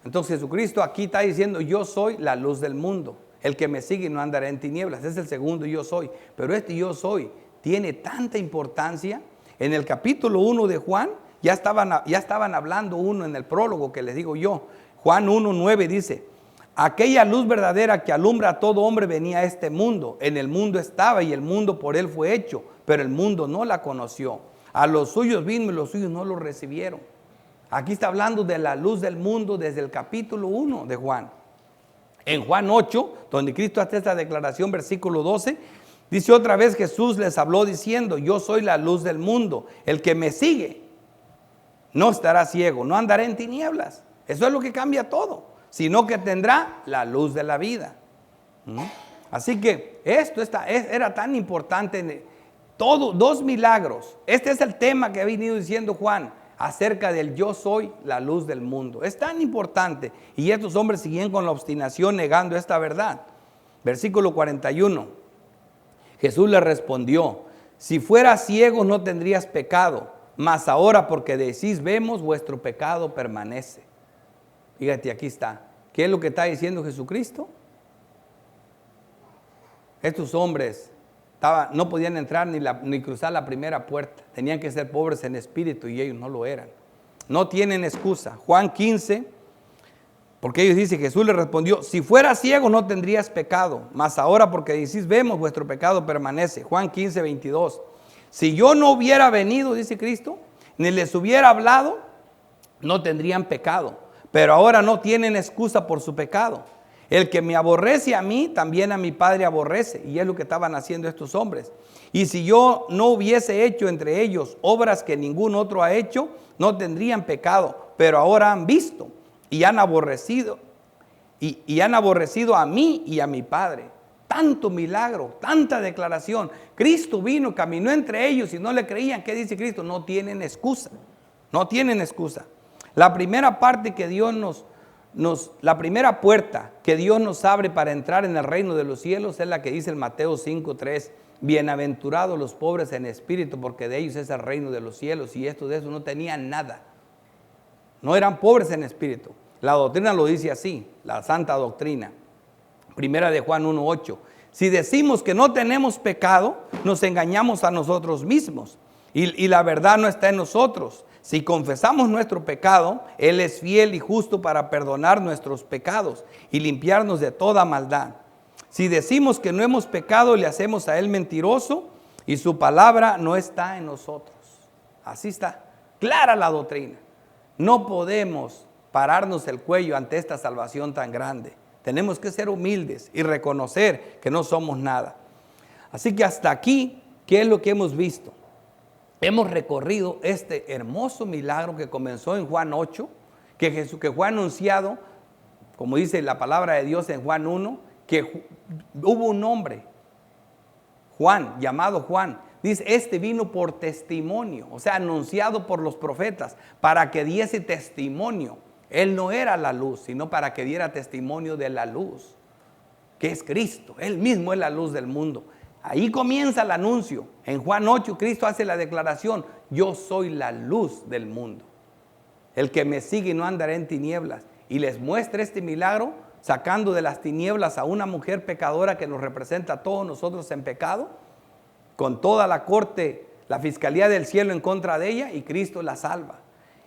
Entonces Jesucristo aquí está diciendo yo soy la luz del mundo, el que me sigue no andará en tinieblas, es el segundo yo soy. Pero este yo soy tiene tanta importancia. En el capítulo 1 de Juan ya estaban hablando uno en el prólogo que les digo yo. Juan 1:9 dice: aquella luz verdadera que alumbra a todo hombre venía a este mundo. En el mundo estaba y el mundo por él fue hecho, pero el mundo no la conoció. A los suyos vino y los suyos no lo recibieron. Aquí está hablando de la luz del mundo desde el capítulo 1 de Juan. En Juan 8, donde Cristo hace esta declaración, versículo 12, dice otra vez Jesús les habló diciendo: yo soy la luz del mundo. El que me sigue no estará ciego, no andará en tinieblas. Eso es lo que cambia todo, sino que tendrá la luz de la vida. Así que esto era tan importante. Dos milagros. Este es el tema que ha venido diciendo Juan acerca del yo soy la luz del mundo. Es tan importante. Y estos hombres siguen con la obstinación negando esta verdad. Versículo 41. Jesús le respondió: si fueras ciegos no tendrías pecado, mas ahora porque decís vemos, vuestro pecado permanece. Fíjate, aquí está. ¿Qué es lo que está diciendo Jesucristo? Estos hombres no podían entrar ni cruzar la primera puerta. Tenían que ser pobres en espíritu y ellos no lo eran. No tienen excusa. Juan 15, porque ellos dicen, Jesús les respondió: si fueras ciego no tendrías pecado, mas ahora porque decís vemos, vuestro pecado permanece. Juan 15:22. Si yo no hubiera venido, dice Cristo, ni les hubiera hablado, no tendrían pecado, pero ahora no tienen excusa por su pecado. El que me aborrece a mí, también a mi Padre aborrece. Y es lo que estaban haciendo estos hombres. Y si yo no hubiese hecho entre ellos obras que ningún otro ha hecho, no tendrían pecado. Pero ahora han visto y han aborrecido. Y han aborrecido a mí y a mi Padre. Tanto milagro, tanta declaración. Cristo vino, caminó entre ellos y no le creían. ¿Qué dice Cristo? No tienen excusa. No tienen excusa. La primera parte que Dios la primera puerta que Dios nos abre para entrar en el reino de los cielos es la que dice el Mateo 5:3. Bienaventurados los pobres en espíritu, porque de ellos es el reino de los cielos. Y estos de eso no tenían nada. No eran pobres en espíritu. La doctrina lo dice así, la santa doctrina. Primera de Juan 1:8. Si decimos que no tenemos pecado, nos engañamos a nosotros mismos. Y la verdad no está en nosotros. Si confesamos nuestro pecado, Él es fiel y justo para perdonar nuestros pecados y limpiarnos de toda maldad. Si decimos que no hemos pecado, le hacemos a Él mentiroso y su palabra no está en nosotros. Así está, clara la doctrina. No podemos pararnos el cuello ante esta salvación tan grande. Tenemos que ser humildes y reconocer que no somos nada. Así que hasta aquí, ¿qué es lo que hemos visto? Hemos recorrido este hermoso milagro que comenzó en Juan 8, que fue anunciado, como dice la palabra de Dios en Juan 1, que hubo un hombre, Juan, llamado Juan. Dice, este vino por testimonio, o sea, anunciado por los profetas, para que diese testimonio Él no era la luz, sino para que diera testimonio de la luz, que es Cristo. Él mismo es la luz del mundo. Ahí comienza el anuncio. En Juan 8, Cristo hace la declaración: yo soy la luz del mundo. El que me sigue no andará en tinieblas. Y les muestra este milagro, sacando de las tinieblas a una mujer pecadora que nos representa a todos nosotros en pecado, con toda la corte, la fiscalía del cielo en contra de ella, y Cristo la salva.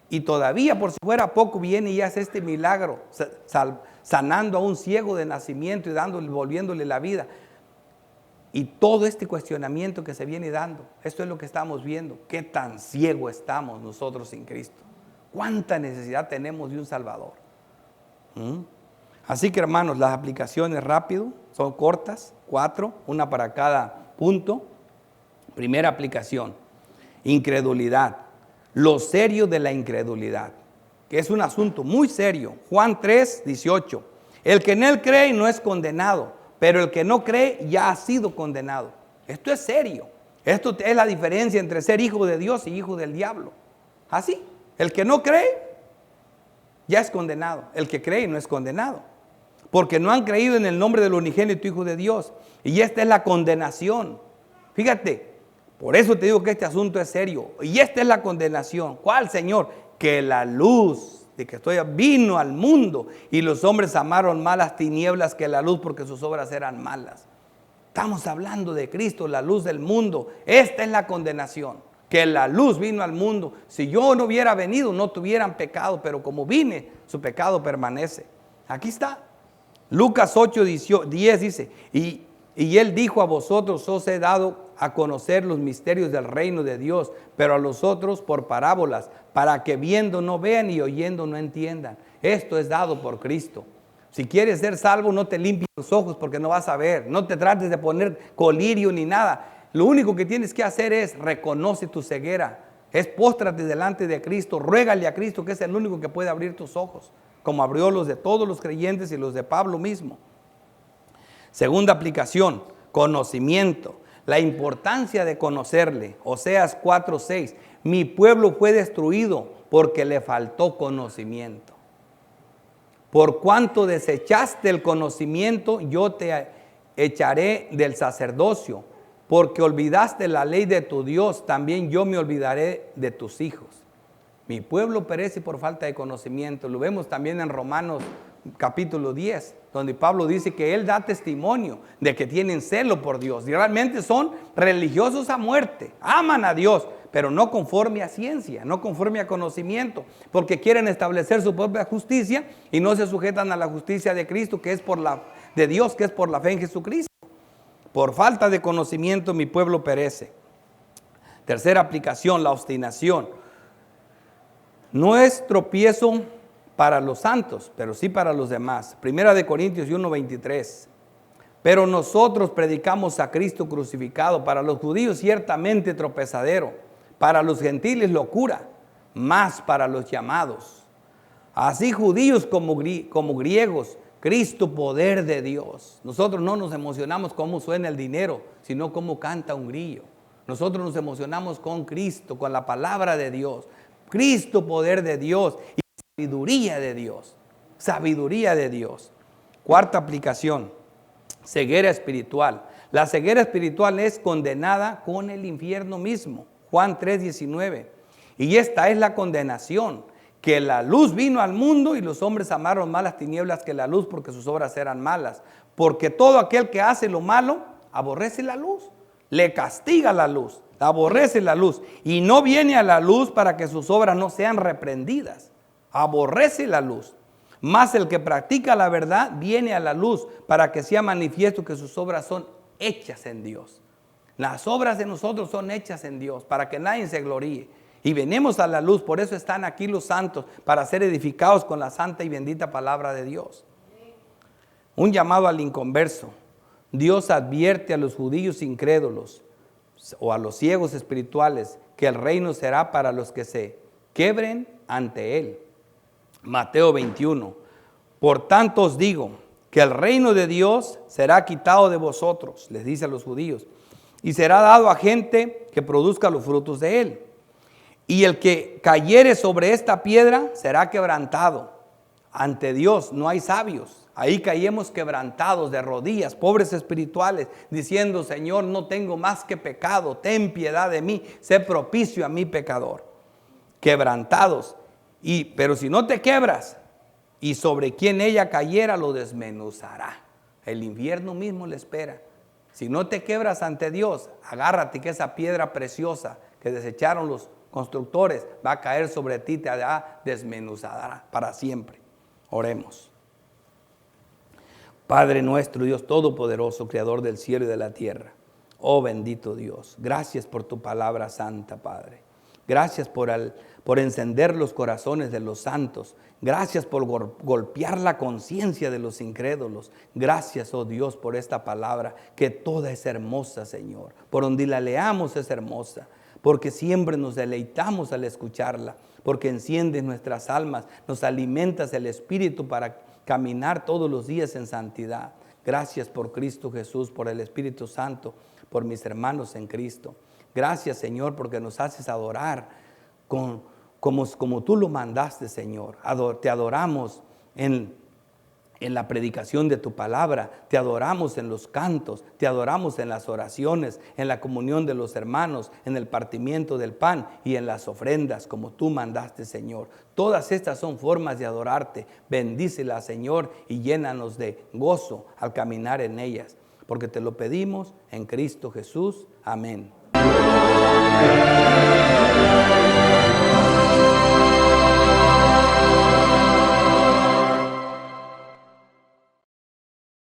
Y todavía, por si fuera poco, viene y hace este milagro, sanando a un ciego de nacimiento y volviéndole la vida. Y todo este cuestionamiento que se viene dando, esto es lo que estamos viendo. ¿Qué tan ciego estamos nosotros sin Cristo? ¿Cuánta necesidad tenemos de un Salvador? Así que, hermanos, las aplicaciones rápido, son cortas, 4, una para cada punto. Primera aplicación: incredulidad. Lo serio de la incredulidad, que es un asunto muy serio. Juan 3, 18. El que en él cree no es condenado, pero el que no cree ya ha sido condenado. Esto es serio. Esto es la diferencia entre ser hijo de Dios y hijo del diablo. Así, el que no cree ya es condenado. El que cree no es condenado, porque no han creído en el nombre del unigénito Hijo de Dios. Y esta es la condenación. Fíjate, por eso te digo que este asunto es serio. Y esta es la condenación. ¿Cuál, Señor? Que la luz de que vino al mundo, y los hombres amaron más las tinieblas que la luz, porque sus obras eran malas. Estamos hablando de Cristo, la luz del mundo. Esta es la condenación, que la luz vino al mundo. Si yo no hubiera venido, no tuvieran pecado, pero como vine, su pecado permanece. Aquí está. Lucas 8, 10 dice: y él dijo: a vosotros os he dado a conocer los misterios del reino de Dios, pero a los otros por parábolas, para que viendo no vean y oyendo no entiendan. Esto es dado por Cristo. Si quieres ser salvo, no te limpies los ojos, porque no vas a ver. No te trates de poner colirio ni nada. Lo único que tienes que hacer es reconoce tu ceguera. Es póstrate delante de Cristo, ruégale a Cristo, que es el único que puede abrir tus ojos, como abrió los de todos los creyentes y los de Pablo mismo. Segunda aplicación: conocimiento. La importancia de conocerle. Oseas 4:6. Mi pueblo fue destruido porque le faltó conocimiento. Por cuanto desechaste el conocimiento, yo te echaré del sacerdocio. Porque olvidaste la ley de tu Dios, también yo me olvidaré de tus hijos. Mi pueblo perece por falta de conocimiento. Lo vemos también en Romanos capítulo 10, donde Pablo dice que él da testimonio de que tienen celo por Dios. Y realmente son religiosos a muerte. Aman a Dios, pero no conforme a ciencia, no conforme a conocimiento, porque quieren establecer su propia justicia y no se sujetan a la justicia de Cristo, que es de Dios, que es por la fe en Jesucristo. Por falta de conocimiento mi pueblo perece. Tercera aplicación: la obstinación. No es tropiezo para los santos, pero sí para los demás. Primera de Corintios 1:23. Pero nosotros predicamos a Cristo crucificado, para los judíos ciertamente tropezadero, para los gentiles locura, más para los llamados, así judíos como griegos, Cristo poder de Dios. Nosotros no nos emocionamos cómo suena el dinero, sino cómo canta un grillo. Nosotros nos emocionamos con Cristo, con la palabra de Dios. Cristo poder de Dios y sabiduría de Dios. Sabiduría de Dios. Cuarta aplicación: ceguera espiritual. La ceguera espiritual es condenada con el infierno mismo. Juan 3:19. Y esta es la condenación: que la luz vino al mundo y los hombres amaron más las tinieblas que la luz, porque sus obras eran malas. Porque todo aquel que hace lo malo aborrece la luz, le castiga la luz, aborrece la luz, y no viene a la luz para que sus obras no sean reprendidas. Aborrece la luz. Mas el que practica la verdad viene a la luz para que sea manifiesto que sus obras son hechas en Dios. Las obras de nosotros son hechas en Dios, para que nadie se gloríe. Y venimos a la luz, por eso están aquí los santos, para ser edificados con la santa y bendita palabra de Dios. Un llamado al inconverso. Dios advierte a los judíos incrédulos o a los ciegos espirituales que el reino será para los que se quebren ante él. Mateo 21. Por tanto os digo que el reino de Dios será quitado de vosotros, les dice a los judíos, y será dado a gente que produzca los frutos de él. Y el que cayere sobre esta piedra será quebrantado, ante Dios no hay sabios. Ahí caemos quebrantados de rodillas, pobres espirituales, diciendo: Señor, no tengo más que pecado, ten piedad de mí, sé propicio a mi pecador. Quebrantados. Pero si no te quebras, y sobre quien ella cayera lo desmenuzará. El infierno mismo le espera. Si no te quebras ante Dios, agárrate que esa piedra preciosa que desecharon los constructores va a caer sobre ti, te hará desmenuzada para siempre. Oremos. Padre nuestro, Dios todopoderoso, creador del cielo y de la tierra. Oh bendito Dios, gracias por tu palabra santa, Padre. Gracias por encender los corazones de los santos. Gracias por golpear la conciencia de los incrédulos. Gracias, oh Dios, por esta palabra que toda es hermosa, Señor. Por donde la leamos es hermosa, porque siempre nos deleitamos al escucharla, porque enciendes nuestras almas, nos alimentas el espíritu para caminar todos los días en santidad. Gracias por Cristo Jesús, por el Espíritu Santo, por mis hermanos en Cristo. Gracias, Señor, porque nos haces adorar como tú lo mandaste, Señor. Te adoramos en la predicación de tu palabra, te adoramos en los cantos, te adoramos en las oraciones, en la comunión de los hermanos, en el partimiento del pan y en las ofrendas, como tú mandaste, Señor. Todas estas son formas de adorarte. Bendícelas, Señor, y llénanos de gozo al caminar en ellas, porque te lo pedimos en Cristo Jesús. Amén.